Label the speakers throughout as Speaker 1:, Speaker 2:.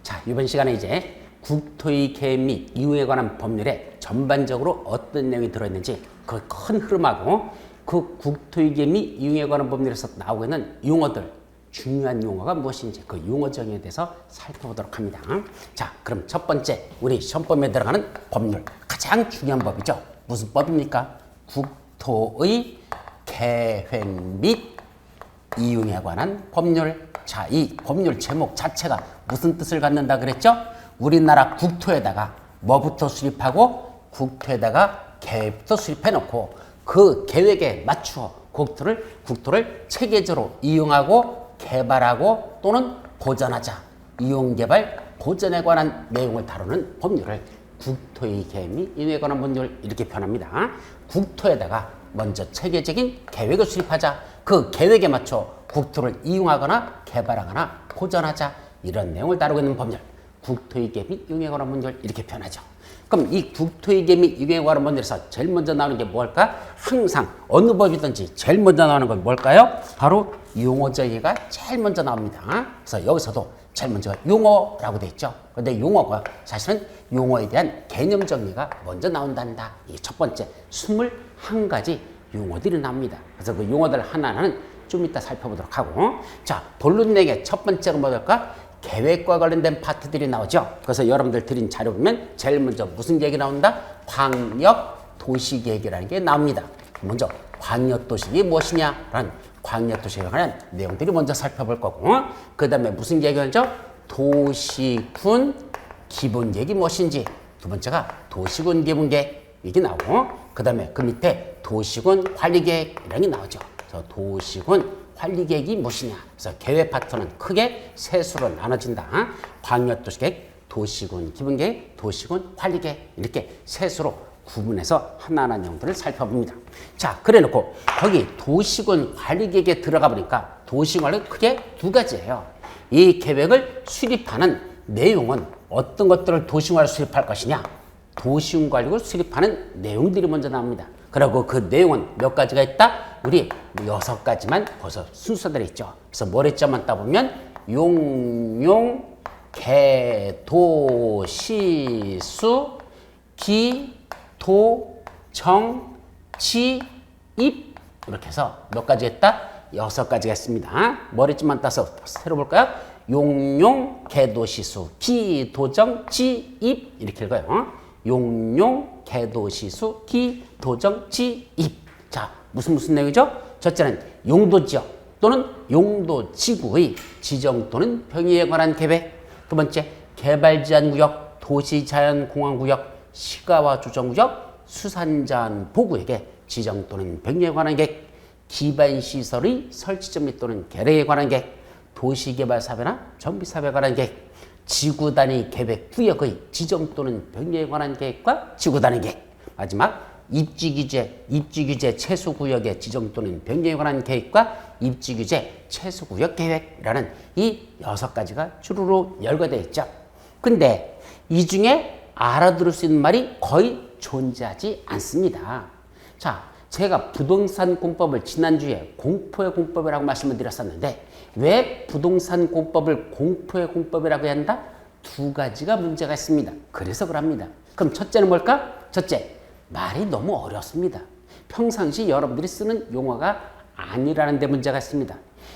Speaker 1: 자, 이번 시간에 이제 국토의 계획 및 이용에 관한 법률에 전반적으로 어떤 내용이 들어있는지 그 큰 흐름하고 그 국토의 계획 및 이용에 관한 법률에서 나오고 있는 용어들, 중요한 용어가 무엇인지 그 용어 정의에 대해서 살펴보도록 합니다. 자, 그럼 첫 번째 우리 시험법에 들어가는 법률, 가장 중요한 법이죠. 무슨 법입니까? 국토의 계획 및 이용에 관한 법률. 자, 이 법률 제목 자체가 무슨 뜻을 갖는다 그랬죠? 우리나라 국토에다가 뭐부터 수립하고 국토에다가 계획부터 수립해 놓고 그 계획에 맞추어 국토를 체계적으로 이용하고 개발하고 또는 보전하자. 이용개발, 보전에 관한 내용을 다루는 법률을 국토의 계획 및 이용에 관한 법률 이렇게 표현합니다. 국토에다가 먼저 체계적인 계획을 수립하자. 그 계획에 맞춰 국토를 이용하거나 개발하거나 보전하자. 이런 내용을 다루고 있는 법률. 국토의 계획 및 이용에 관한 법률 이렇게 표현하죠. 그럼 이 국토의 계획 및 이용에 관한 법률에서 제일 먼저 나오는 게 뭘까? 항상 어느 법이든지 제일 먼저 나오는 건 뭘까요? 바로 용어 정의가 제일 먼저 나옵니다. 그래서 여기서도 제일 먼저 용어라고 돼 있죠. 근데 용어가 사실은 용어에 대한 개념 정리가 먼저 나온단다. 이게 첫 번째 21가지 용어들이 나옵니다. 그래서 그 용어들 하나하나는 좀 이따 살펴보도록 하고, 자, 본론 내용의 첫 번째가 뭐랄까? 계획과 관련된 파트들이 나오죠. 그래서 여러분들 드린 자료 보면 제일 먼저 무슨 계획이 나온다? 광역 도시계획이라는 게 나옵니다. 먼저 광역 도시계획이 무엇이냐라는 광역 도시계획에 관한 내용들이 먼저 살펴볼 거고, 그 다음에 무슨 계획이죠? 도시군 기본계획이 무엇인지, 두 번째가 도시군 기본계획 이게 나오고, 그 다음에 그 밑에 도시군 관리계획이라는 게 나오죠. 그래서 도시군 관리계획이 무엇이냐. 그래서 계획 파트는 크게 세 수로 나눠진다. 광역도시계획, 도시군 기본계획, 도시군 관리계획 이렇게 세 수로 구분해서 하나하나 내용들을 살펴봅니다. 자, 그래놓고 거기 도시군 관리계획에 들어가 보니까 도시군 관리는 크게 두 가지예요. 이 계획을 수립하는 내용은 어떤 것들을 도시군을 수립할 것이냐. 도시군 관리를 수립하는 내용들이 먼저 나옵니다. 그리고 그 내용은 몇 가지가 있다? 우리 6가지만 벌써 순서대로 있죠. 그래서 머리자만 따보면 용용, 개, 도, 시, 수, 기, 도, 정, 지, 입 이렇게 해서 몇 가지 했다? 6가지가 있습니다. 머리자만 따서 새로 볼까요? 용용, 개, 도, 시, 수, 기, 도, 정, 지, 입 이렇게 읽어요. 용용, 개도시수, 기, 도정, 지, 입. 자, 무슨 내용이죠? 첫째는 용도지역 또는 용도지구의 지정 또는 병의에 관한 계획. 두 번째, 개발제한구역, 도시자연공원구역, 시가와 조정구역, 수산자원보구역의 지정 또는 병의에 관한 계획. 기반시설의 설치점 및 또는 개량에 관한 계획. 도시개발사업이나 정비사업에 관한 계획. 지구단위 계획 구역의 지정 또는 변경에 관한 계획과 지구단위 계획. 마지막 입지규제 최소구역의 지정 또는 변경에 관한 계획과 입지규제 최소구역 계획이라는 이 6가지가 주로 열거되어 있죠. 근데 이 중에 알아들을 수 있는 말이 거의 존재하지 않습니다. 자, 제가 부동산 공법을 지난주에 공포의 공법이라고 말씀을 드렸었는데 왜 부동산 공법을 공포의 공법이라고 해야 한다? 두 가지가 문제가 있습니다. 그래서 그럽니다. 그럼 첫째는 뭘까? 첫째, 말이 너무 어렵습니다. 평상시 여러분들이 쓰는 용어가 아니라는 데 문제가 있습니다.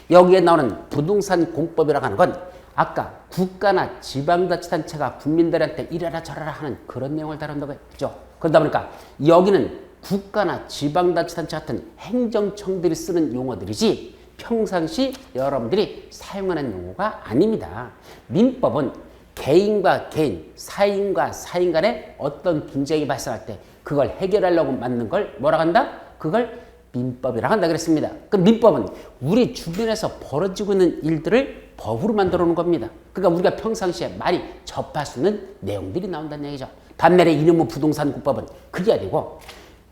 Speaker 1: 여기에 나오는 부동산 공법이라고 하는 건 아까 국가나 지방자치단체가 국민들한테 이래라 저래라 하는 그런 내용을 다룬다고 했죠. 그러다 보니까 여기는 국가나 지방자치단체 같은 행정청들이 쓰는 용어들이지 평상시 여러분들이 사용하는 용어가 아닙니다. 민법은 개인과 개인, 사인과 사인 간에 어떤 분쟁이 발생할 때 그걸 해결하려고 만든 걸 뭐라고 한다? 그걸 민법이라고 한다 그랬습니다. 그럼 민법은 우리 주변에서 벌어지고 있는 일들을 법으로 만들어 놓은 겁니다. 그러니까 우리가 평상시에 많이 접할 수 있는 내용들이 나온다는 얘기죠. 반면에 이놈의 부동산 공법은 그게 아니고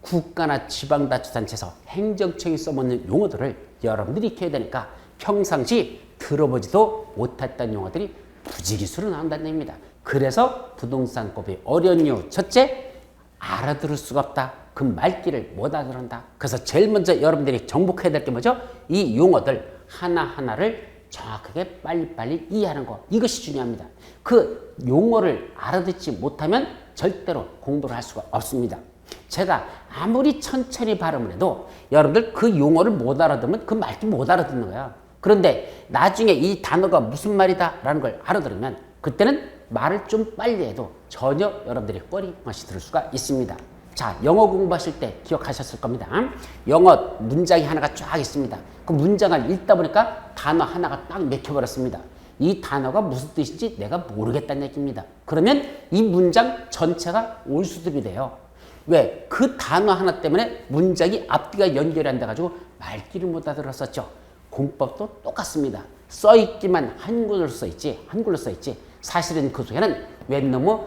Speaker 1: 국가나 지방자치단체에서 행정청이 써먹는 용어들을 여러분들이 익혀야 되니까 평상시 들어보지도 못했던 용어들이 부지기수로 나온다는 얘기입니다. 그래서 부동산법이 어려운 이유 첫째, 알아들을 수가 없다. 그 말귀를 못 알아듣는다. 그래서 제일 먼저 여러분들이 정복해야 될 게 뭐죠? 이 용어들 하나하나를 정확하게 빨리빨리 이해하는 거. 이것이 중요합니다. 그 용어를 알아듣지 못하면 절대로 공부를 할 수가 없습니다. 제가 아무리 천천히 발음을 해도 여러분들 그 용어를 못 알아듣으면 그 말도 못 알아듣는 거야. 그런데 나중에 이 단어가 무슨 말이다 라는 걸 알아들으면 그때는 말을 좀 빨리 해도 전혀 여러분들이 꺼림없이 들을 수가 있습니다. 자, 영어 공부하실 때 기억하셨을 겁니다. 영어 문장이 하나가 쫙 있습니다. 그 문장을 읽다 보니까 단어 하나가 딱 맥혀버렸습니다. 이 단어가 무슨 뜻인지 내가 모르겠다는 얘기입니다. 그러면 이 문장 전체가 올수습이 돼요. 왜? 그 단어 하나 때문에 문장이 앞뒤가 연결이 안 돼가지고 말귀를 못 알아들었었죠. 공법도 똑같습니다. 써있기만 한글로 써있지, 한글로 써있지. 사실은 그 속에는 웬 놈의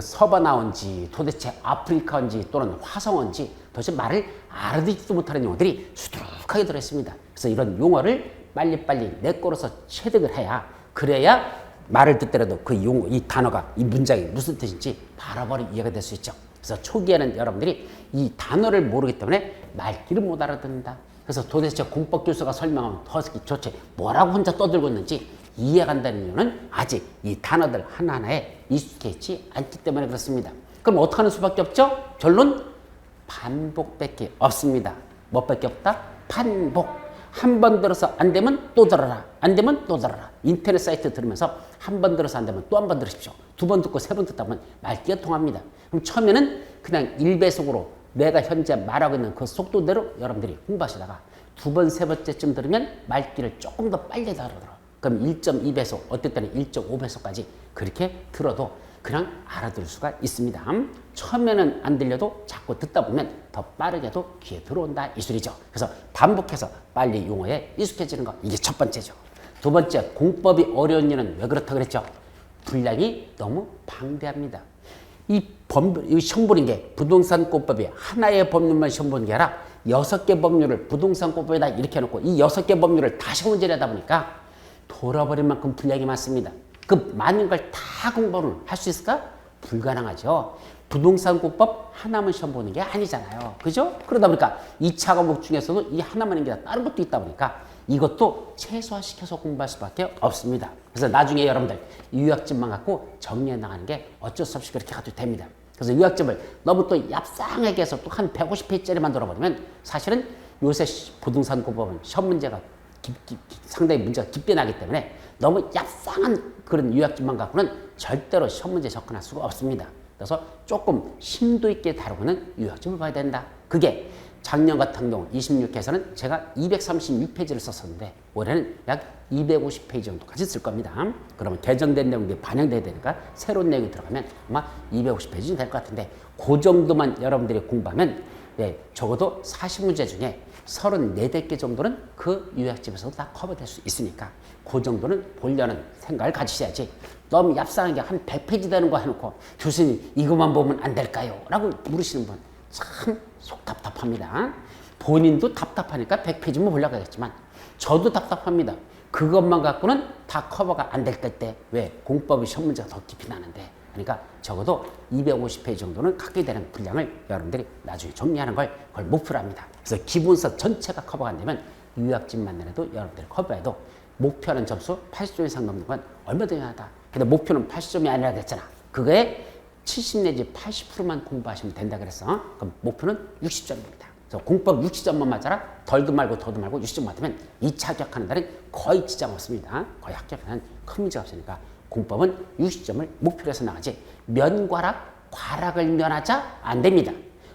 Speaker 1: 서바나온지 도대체 아프리카인지 또는 화성어인지 도대체 말을 알아듣지도 못하는 용어들이 수두룩하게 들어있습니다. 그래서 이런 용어를 빨리빨리 내 거로서 체득을 해야 그래야 말을 듣더라도 그 용어, 이 단어가, 이 문장이 무슨 뜻인지 바로바로 이해가 될 수 있죠. 그래서 초기에는 여러분들이 이 단어를 모르기 때문에 말귀를 못 알아듣는다. 그래서 도대체 공법 교수가 설명하면 도대체 뭐라고 혼자 떠들고 있는지 이해가 간다는 이유는 아직 이 단어들 하나하나에 익숙해 있지 않기 때문에 그렇습니다. 그럼 어떻게 하는 수밖에 없죠? 결론 반복밖에 없습니다. 뭐밖에 없다? 반복. 한 번 들어서 안 되면 또 들어라. 안 되면 또 들어라. 인터넷 사이트 들으면서 한 번 들어서 안 되면 또 한 번 들으십시오. 두 번 듣고 세 번 듣다 보면 말귀가 통합니다. 그럼 처음에는 그냥 1배속으로 내가 현재 말하고 있는 그 속도대로 여러분들이 공부하시다가 두 번, 세 번째쯤 들으면 말귀를 조금 더 빨리 알아들어. 그럼 1.2배속, 어떨 때는 1.5배속까지 그렇게 들어도 그냥 알아들을 수가 있습니다. 처음에는 안 들려도 자꾸 듣다 보면 더 빠르게도 귀에 들어온다 이 소리죠. 그래서 반복해서 빨리 용어에 익숙해지는 거, 이게 첫 번째죠. 두 번째, 공법이 어려운 이유는 왜 그렇다 그랬죠? 분량이 너무 방대합니다. 이 시험 보는 게 부동산 공법이 하나의 법률만 시험 보는 게 아니라 6개 법률을 부동산 공법에다 이렇게 해놓고 이 6개 법률을 다 시험 문제를 하다 보니까 돌아버릴 만큼 분량이 많습니다. 그 많은 걸 다 공부를 할 수 있을까? 불가능하죠. 부동산 공법 하나만 시험 보는 게 아니잖아요. 그죠? 그러다 보니까 2차 과목 중에서도 이 하나만 있는 게 다른 것도 있다 보니까 이것도 최소화시켜서 공부할 수밖에 없습니다. 그래서 나중에 여러분들 요약집만 갖고 정리해 나가는 게 어쩔 수 없이 그렇게 가도 됩니다. 그래서 요약집을 너무 또 얍상하게 해서 또 한 150페이지짜리 만들어버리면 사실은 요새 부동산 공법은 시험 문제가 상당히 문제가 깊게 나기 때문에 너무 얍상한 그런 요약집만 갖고는 절대로 시험 문제에 접근할 수가 없습니다. 그래서 조금 심도 있게 다루고는 요약집을 봐야 된다. 그게 작년 같은 경우 26회에서는 제가 236페이지를 썼었는데 올해는 약 250페이지 정도까지 쓸 겁니다. 그러면 개정된 내용이 반영돼야 되니까 새로운 내용이 들어가면 아마 250페이지 될 것 같은데 그 정도만 여러분들이 공부하면 적어도 40문제 중에 34개 정도는 그 요약집에서 다 커버될 수 있으니까 그 정도는 보려는 생각을 가지셔야지 너무 얍상하게 한 100페이지 되는 거 해놓고 교수님 이것만 보면 안 될까요? 라고 물으시는 분 참 속 답답합니다. 본인도 답답하니까 100페이지만 보려고 하겠지만 저도 답답합니다. 그것만 갖고는 다 커버가 안 될 때 왜 공법의 시험 문제가 더 깊이 나는데 그러니까 적어도 250페이지 정도는 갖게 되는 분량을 여러분들이 나중에 정리하는 걸 그걸 목표로 합니다. 그래서 기본서 전체가 커버가 안 되면 요약집만 내도 여러분들이 커버해도 목표하는 점수 80점 이상 넘는 건 얼마든지 하다. 근데 목표는 80점이 아니라 그랬잖아. 그거에 70 내지 80%만 공부하시면 된다 그랬어. 그럼 목표는 60점입니다. 그래서 공법 60점만 맞아라. 덜도 말고 더도 말고 60점 맞으면 2차 합격하는 날은 거의 지장 없습니다. 거의 합격하는 큰 문제가 없으니까 공법은 60점을 목표로 해서 나가지 면과락, 과락을 면하자 안 됩니다.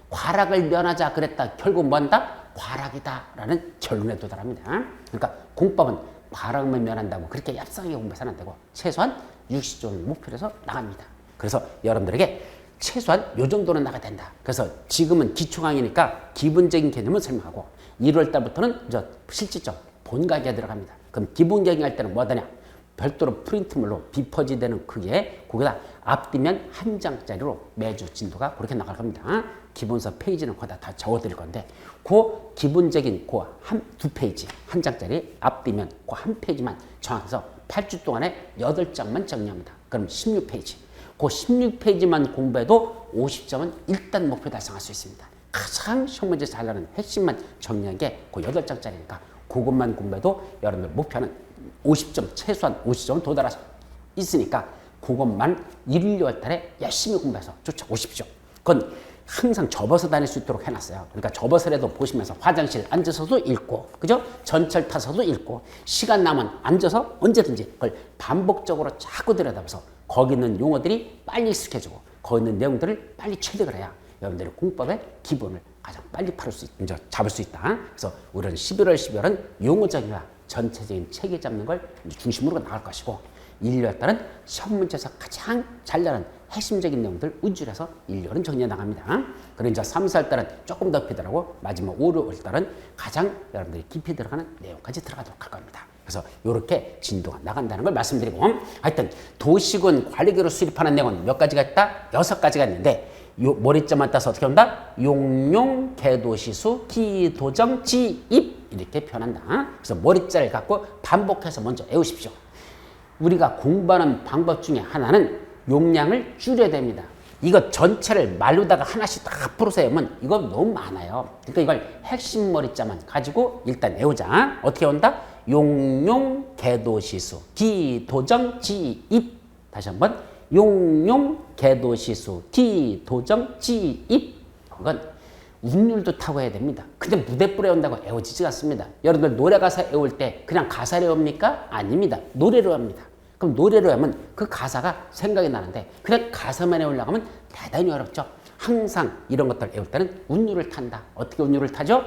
Speaker 1: 과락을 면하자 그랬다 결국 뭔다? 과락이다 라는 결론에 도달합니다. 그러니까 공법은 과락만 면한다고 그렇게 얍상하게 공부해서는 안 되고 최소한 60점을 목표로 해서 나갑니다. 그래서 여러분들에게 최소한 요 정도는 나가야 된다. 그래서 지금은 기초강의니까 기본적인 개념을 설명하고 1월 달부터는 실질적 본강의가 들어갑니다. 그럼 기본 강의 할 때는 뭐하냐? 별도로 프린트물로 비퍼지 되는 크기에 거기다 앞뒤면 한 장짜리로 매주 진도가 그렇게 나갈 겁니다. 기본서 페이지는 거기다 다 적어드릴 건데 그 기본적인 그 두 페이지 한 장짜리 앞뒤면 그 한 페이지만 정확해서 8주 동안에 8장만 정리합니다. 그럼 16페이지. 그 16페이지만 공부해도 50점은 일단 목표 달성할 수 있습니다. 가장 시험 문제 잘 나는 핵심만 정리한 게 그 8장짜리니까 그것만 공부해도 여러분들 목표는 50점, 최소한 50점 도달해서 있으니까 그것만 1, 2월 달에 열심히 공부해서 쫓아오십시오. 그건 항상 접어서 다닐 수 있도록 해놨어요. 그러니까 접어서라도 보시면서 화장실 앉아서도 읽고, 그죠? 전철 타서도 읽고, 시간 나면 앉아서 언제든지 그걸 반복적으로 자꾸 들여다봐서 거기 있는 용어들이 빨리 익숙해지고, 거기 있는 내용들을 빨리 취득을 해야 여러분들이 공법의 기본을 가장 빨리 잡을 수 있다. 그래서 우리는 11월, 12월은 용어적이와 전체적인 체계 잡는 걸 중심으로 나갈 것이고, 1, 2월 달은 시험 문제에서 가장 잘 나가는 핵심적인 내용들 위주로 해서 1, 2월은 정리해 나갑니다. 그리고 이제 3, 4월 달은 조금 더 피더라고 마지막 5, 6월 달은 가장 여러분들이 깊이 들어가는 내용까지 들어가도록 할 겁니다. 그래서 이렇게 진도가 나간다는 걸 말씀드리고, 하여튼 도시군 관리계로 수립하는 내용은 몇 가지가 있다? 6가지가 있는데, 요 머리점만 따서 어떻게 한다? 용용, 개도시수, 기도정, 지입 이렇게 표현한다. 그래서 머리자를 갖고 반복해서 먼저 외우십시오. 우리가 공부하는 방법 중에 하나는 용량을 줄여야 됩니다. 이거 전체를 말로다가 하나씩 딱 풀어서 외우면 이거 너무 많아요. 그러니까 이걸 핵심 머리자만 가지고 일단 외우자. 어떻게 외운다? 용용, 개도시수, 기도정, 지입. 다시 한번 용용, 개도시수, 기도정, 지입. 그건 운율도 타고 해야 됩니다. 근데 무대불에 외운다고 외워지지 않습니다. 여러분들 노래 가사 외울 때 그냥 가사를 외웁니까? 아닙니다. 노래로 합니다. 그럼 노래로 하면 그 가사가 생각이 나는데 그냥 가사만 외우려고 하면 대단히 어렵죠. 항상 이런 것들 외울 때는 운율을 탄다. 어떻게 운율을 타죠?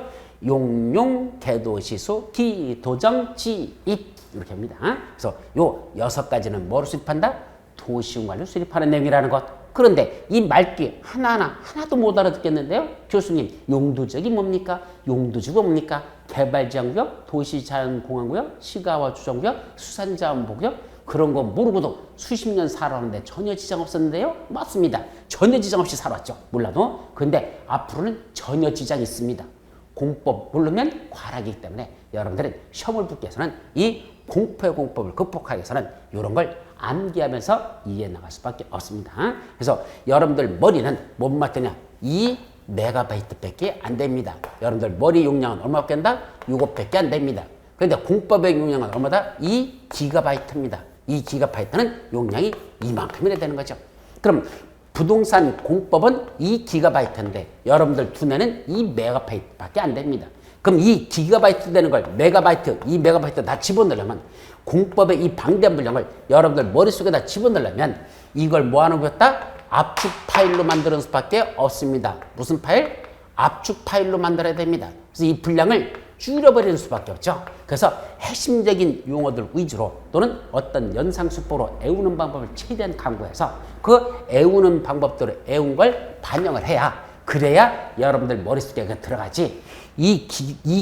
Speaker 1: 용용, 개도시수, 기도정, 지입 이렇게 합니다. 그래서 요 6가지는 뭐로 수립한다? 도시군관리를 수립하는 내용이라는 것. 그런데 이 말귀 하나도 못 알아듣겠는데요. 교수님, 용도적이 뭡니까? 용도지구 뭡니까? 개발지향구역, 도시자연공원구역, 시가와 주정구역, 수산자원보구역 그런 거 모르고도 수십 년 살아왔는데 전혀 지장 없었는데요? 맞습니다. 전혀 지장 없이 살았죠. 몰라도. 근데 앞으로는 전혀 지장이 있습니다. 공법 모르면 과락이기 때문에 여러분들은 시험을 붙기 위해서는 이 공포의 공법을 극복하기 위해서는 이런 걸 암기하면서 이해해 나갈 수밖에 없습니다. 그래서 여러분들 머리는 뭔 말이냐? 2MB 밖에 안 됩니다. 여러분들 머리 용량은 얼마밖에 한다? 6밖에 안 됩니다. 그런데 공법의 용량은 얼마다? 2GB입니다. 2GB는 용량이 이만큼이나 되는 거죠. 그럼 부동산 공법은 2GB인데 여러분들 두뇌는 2MB밖에 안 됩니다. 그럼 이 기가바이트 되는 걸 메가바이트, 2MB 다 집어넣으려면 공법의 이 방대한 분량을 여러분들 머릿속에다 집어넣으려면 이걸 뭐 하는 거였다? 압축 파일로 만드는 수밖에 없습니다. 무슨 파일? 압축 파일로 만들어야 됩니다. 그래서 이 분량을 줄여버리는 수밖에 없죠. 그래서 핵심적인 용어들 위주로 또는 어떤 연상수법으로 외우는 방법을 최대한 강구해서 그 외우는 방법대로 외운 걸 반영을 해야 그래야 여러분들 머릿속에 들어가지. 이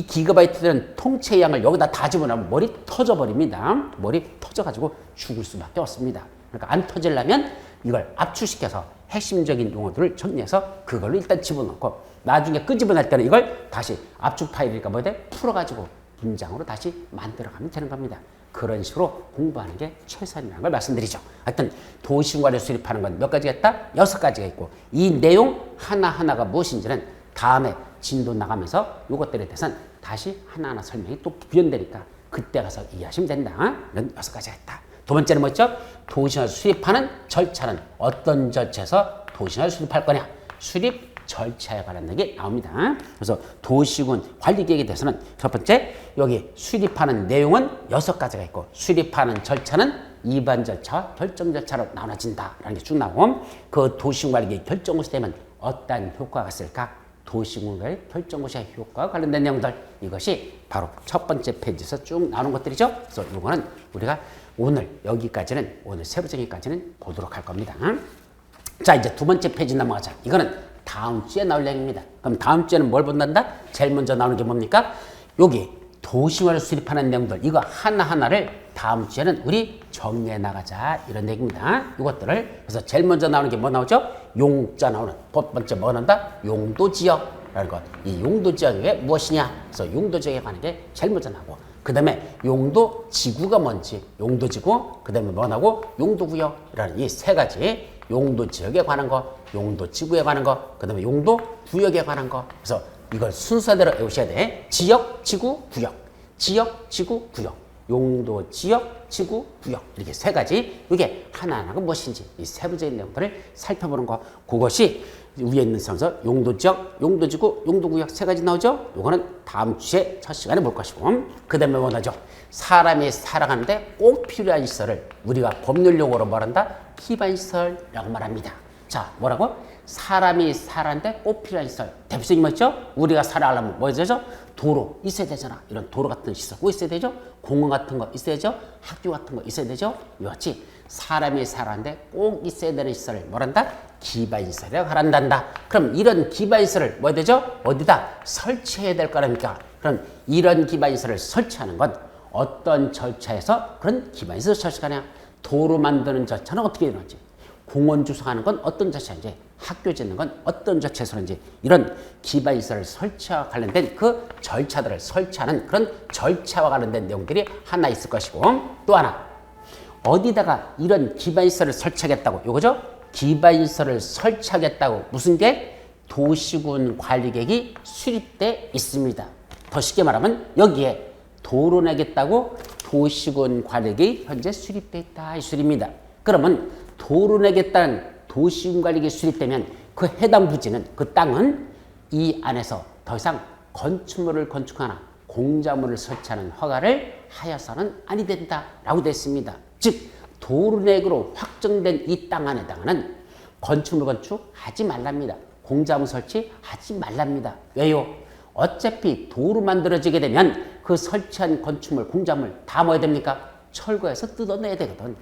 Speaker 1: 기가바이트는 통째 양을 여기다 다 집어넣으면 머리 터져버립니다. 머리 터져가지고 죽을 수밖에 없습니다. 그러니까 안 터지려면 이걸 압축시켜서 핵심적인 용어들을 정리해서 그걸로 일단 집어넣고 나중에 끄집어낼 때는 이걸 다시 압축 파일이니까 뭐야 돼? 풀어가지고 문장으로 다시 만들어가면 되는 겁니다. 그런 식으로 공부하는 게 최선이라는 걸 말씀드리죠. 하여튼 도시군관리를 수립하는 건 몇 가지가 있다? 6가지가 있고 이 내용 하나하나가 무엇인지는 다음에 진도 나가면서 이것들에 대해서는 다시 하나하나 설명이 또 부연되니까 그때 가서 이해하시면 된다. 이런 6가지가 있다. 두 번째는 뭐죠? 도시군관리를 수립하는 절차는 어떤 절차에서 도시군관리를 수립할 거냐? 수립 절차에 관한 얘기 나옵니다. 그래서 도시군 관리 계획에 대해서는 첫 번째 여기 수립하는 내용은 6가지가 있고 수립하는 절차는 입안 절차와 결정 절차로 나눠진다라는 게 쭉 나오고 그 도시군 관리 계획 결정고시 되면 어떠한 효과가 있을까? 도시군 관리 결정고시의 효과와 관련된 내용들 이것이 바로 첫 번째 페이지에서 쭉 나오는 것들이죠. 그래서 이거는 우리가 오늘 여기까지는 오늘 세부적인까지는 보도록 할 겁니다. 자 이제 두 번째 페이지 넘어가자. 이거는 다음 주에 나올 내용입니다. 그럼 다음 주에는 뭘 본단다? 제일 먼저 나오는 게 뭡니까? 여기 도시군관리를 수립하는 내용들 이거 하나하나를 다음 주에는 우리 정리해 나가자 이런 얘기입니다. 이것들을 그래서 제일 먼저 나오는 게 뭐 나오죠? 용자 나오는 첫 번째 뭐 나온다? 용도지역이라는 것. 이 용도지역이 무엇이냐? 그래서 용도지역에 관한 게 제일 먼저 나오고 그 다음에 용도지구가 뭔지 용도지구 그 다음에 뭐 나오고 용도구역이라는 이 세 가지 용도지역에 관한 거 용도지구에 관한 거 그 다음에 용도구역에 관한 거 그래서 이걸 순서대로 외우셔야 돼. 지역, 지구, 구역 지역, 지구, 구역 용도, 지역, 지구, 구역 이렇게 세 가지 이게 하나하나가 무엇인지 이 세부적인 내용들을 살펴보는 거 그것이 위에 있는 순서 용도, 지역, 용도, 지구, 용도, 구역 세 가지 나오죠. 요거는 다음 주에 첫 시간에 볼 것이고 그 다음에 뭐 나오죠. 사람이 살아가는데 꼭 필요한 시설을 우리가 법률 용어로 말한다. 기반시설이라고 말합니다. 자, 뭐라고? 사람이 살아가는데 꼭 필요한 시설. 대표적인 뭐 있죠? 우리가 살아가려면 뭐 있어야죠? 도로 있어야 되잖아. 이런 도로 같은 시설 뭐 있어야 되죠? 공원 같은 거 있어야 되죠? 학교 같은 거 있어야 되죠? 이와 같이 사람이 살아가는데 꼭 있어야 되는 시설을 뭐란다? 기반시설이라고 한단다. 그럼 이런 기반시설을 뭐 해야 되죠? 어디다 설치해야 될 거랍니까? 그럼 이런 기반시설을 설치하는 건 어떤 절차에서 그런 기반시설을 설치하냐? 도로 만드는 절차는 어떻게 되는지, 공원 주성하는 건 어떤 절차인지, 학교 짓는 건 어떤 절차에서인지 이런 기반시설을 설치와 관련된 그 절차들을 설치하는 그런 절차와 관련된 내용들이 하나 있을 것이고 또 하나 어디다가 이런 기반시설을 설치하겠다고 요거죠? 기반시설을 설치하겠다고 무슨 계획? 도시군 관리계획이 수립돼 있습니다. 더 쉽게 말하면 여기에 도로 내겠다고 도시군 관리계획이 현재 수립돼 있다 이 소리입니다. 그러면 도로 내겠다는 도시군 관리계획이 수립되면 그 해당 부지는 그 땅은 이 안에서 더 이상 건축물을 건축하나 공작물을 설치하는 허가를 하여서는 아니 된다라고 됐습니다. 즉 도로내기로 확정된 이 땅 안에다가는 건축물 건축하지 말랍니다. 공작물 설치하지 말랍니다. 왜요? 어차피 도로 만들어지게 되면 그 설치한 건축물, 공작물 다 뭐 해야 됩니까? 철거해서 뜯어내야 되거든.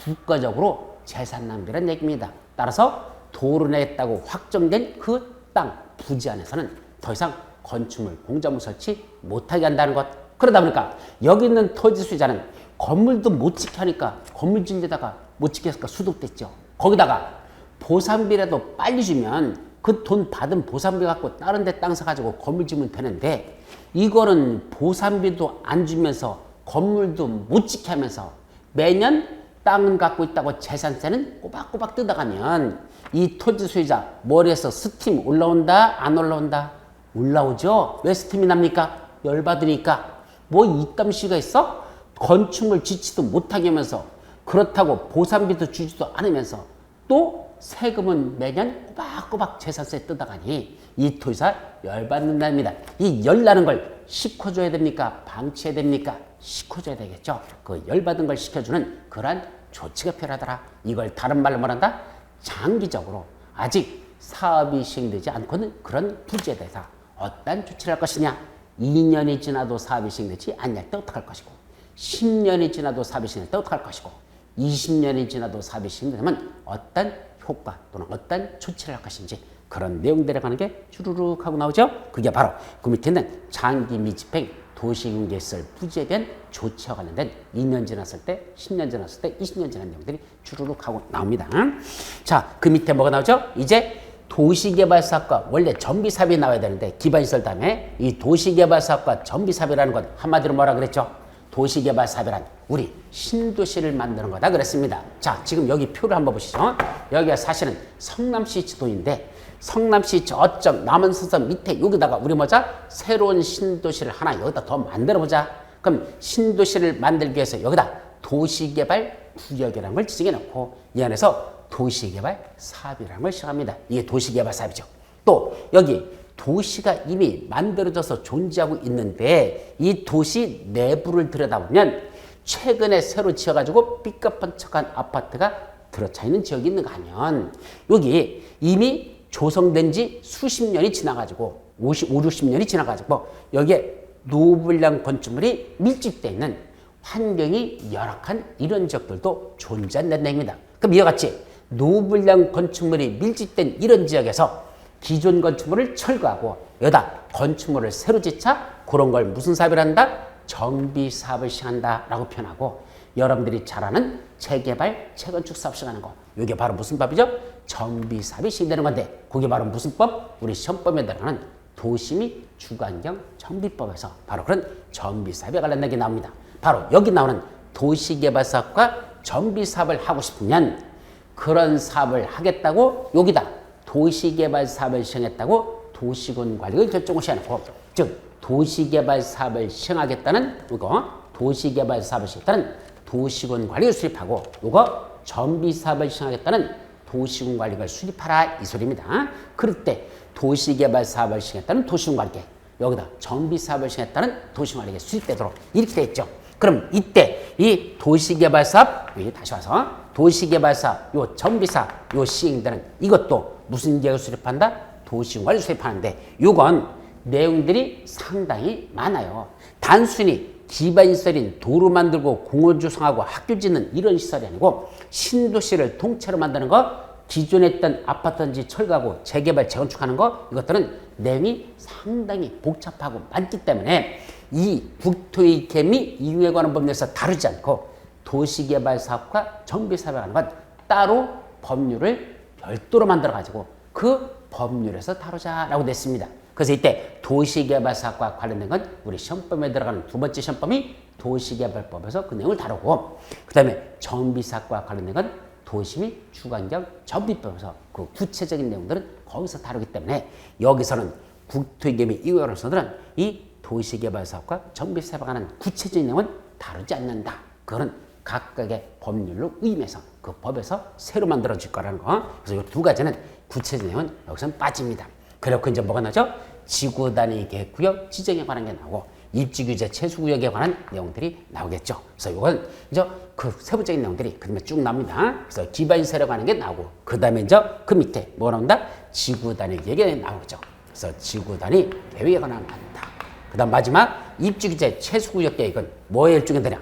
Speaker 1: 국가적으로 재산 낭비라는 얘기입니다. 따라서 도로 내겠다고 확정된 그 땅, 부지 안에서는 더 이상 건축물, 공작물 설치 못하게 한다는 것. 그러다 보니까 여기 있는 토지 소유자는 건물도 못 지켜 하니까 건물 짓는 데다가 못 지켰으니까 수독됐죠. 거기다가 보상비라도 빨리 주면 그 돈 받은 보상비 갖고 다른 데 땅 사가지고 건물 지으면 되는데 이거는 보상비도 안 주면서 건물도 못 지켜 하면서 매년 땅은 갖고 있다고 재산세는 꼬박꼬박 뜯어가면 이 토지 소유자 머리에서 스팀 올라온다 안 올라온다? 올라오죠. 왜 스팀이 납니까? 열받으니까. 뭐 이땀시가 있어? 건축물 짓지도 못하게 하면서 그렇다고 보상비도 주지도 않으면서 또 세금은 매년 꼬박꼬박 재산세 뜯어가니 이 토지사 열받는답니다. 이 열나는 걸 식혀줘야 됩니까? 방치해야 됩니까? 식혀줘야 되겠죠. 그 열받은 걸 식혀주는 그러한 조치가 필요하더라. 이걸 다른 말로 말한다? 장기적으로 아직 사업이 시행되지 않고는 그런 부지에 대해서 어떤 조치를 할 것이냐. 2년이 지나도 사업이 시행되지 않을 때 어떡할 것이고 10년이 지나도 사업이 시행될 때 어떡할 것이고 20년이 지나도 사업이 시행되면 어떤 효과 또는 어떤 조치를 할 것인지 그런 내용들에 관한 게 주르륵 하고 나오죠. 그게 바로 그 밑에 있는 장기 미집행 도시경제시설 부지에 대한 조치와 관련된 2년 지났을 때, 10년 지났을 때, 20년 지난 내용들이 주르륵 하고 나옵니다. 자, 그 밑에 뭐가 나오죠? 이제 도시개발사업과 원래 정비사업이 나와야 되는데 기반시설 다음에 이 도시개발사업과 정비사업이라는 건 한마디로 뭐라 그랬죠? 도시개발사업이란 우리 신도시를 만드는 거다 그랬습니다. 자, 지금 여기 표를 한번 보시죠. 여기가 사실은 성남시 지도인데 성남시 저쪽 남원선선 밑에 여기다가 우리 뭐자 새로운 신도시를 하나 여기다 더 만들어 보자. 그럼 신도시를 만들기 위해서 여기다 도시개발 구역이라는 걸 지정해 놓고 이 안에서 도시개발 사업이라는 걸 시작합니다. 이게 도시개발 사업이죠. 또 여기 도시가 이미 만들어져서 존재하고 있는데 이 도시 내부를 들여다보면 최근에 새로 지어가지고 삐까뻔쩍한 아파트가 들어차 있는 지역이 있는가 하면 여기 이미 조성된 지 수십 년이 지나가지고 5, 60년이 지나가지고 여기에 노블량 건축물이 밀집되어 있는 환경이 열악한 이런 지역들도 존재한다는 얘기입니다. 그럼 이와 같이 노블량 건축물이 밀집된 이런 지역에서 기존 건축물을 철거하고 여기다 건축물을 새로 짓자 그런 걸 무슨 사업을 한다? 정비사업을 시행한다 라고 표현하고 여러분들이 잘 아는 재개발, 재건축 사업 시행하는 거 이게 바로 무슨 법이죠? 정비사업이 시행되는 건데 그게 바로 무슨 법? 우리 시험법에 들어가는 도시 및 주거환경 정비법에서 바로 그런 정비사업에 관련된 게 나옵니다. 바로 여기 나오는 도시개발사업과 정비사업을 하고 싶으면 그런 사업을 하겠다고 여기다 도시개발 사업을 시행했다고 도시군 관리를 결정을 시행하고 즉 도시개발 사업을 시행하겠다는 이거 도시개발 사업을 시작했다는 도시군 관리를 수립하고 요거 정비 사업을 시작하겠다는 도시군 관리를 수립하라 이 소리입니다. 그럴 때 도시개발 사업을 시작했다는 도시군 관리 여기다 정비 사업을 시작했다는 도시군 관리가 수립되도록 이렇게 돼 있죠. 그럼 이때 이 도시개발 사업 여기 다시 와서 도시개발 사업 요 정비 사업 요 시행되는 이것도 무슨 계획을 수립한다? 도시군 관리를 수립하는데 요건 내용들이 상당히 많아요. 단순히 기반시설인 도로 만들고 공원 조성하고 학교 짓는 이런 시설이 아니고 신도시를 통째로 만드는 거 기존에 있던 아파트든지 철거하고 재개발 재건축하는 거 이것들은 내용이 상당히 복잡하고 많기 때문에 이 국토의 개미 이용에 관한 법률에서 다루지 않고 도시개발 사업과 정비사업에 관한 건 따로 법률을 별도로 만들어 가지고 그 법률에서 다루자라고 냈습니다. 그래서 이때 도시개발사업과 관련된 건 우리 시험범위에 들어가는 두 번째 시험범위 도시개발법에서 그 내용을 다루고 그 다음에 정비사업과 관련된 건 도시 및 주관경 정비법에서 그 구체적인 내용들은 거기서 다루기 때문에 여기서는 국토개미 이후로서들은 이 도시개발사업과 정비사업에 관한 구체적인 내용은 다루지 않는다. 그거는 각각의 법률로 의임해서 그 법에서 새로 만들어질 거라는 거. 그래서 이 두 가지는 구체적인 내용은 여기서는 빠집니다. 그렇고 이제 뭐가 나죠? 지구 단위 계획구역 지정에 관한 게 나오고 입지규제 최소구역에 관한 내용들이 나오겠죠. 그래서 이건 이제 그 세부적인 내용들이 그다음에 쭉 나옵니다. 그래서 기반시설에 관한 게 나오고 그다음에 이제 그 밑에 뭐가 나온다? 지구 단위 계획에 나오죠. 그래서 지구 단위 계획에 관한 게 나온다. 그다음 마지막 입지규제 최소구역 계획은 뭐에 일종이 되냐?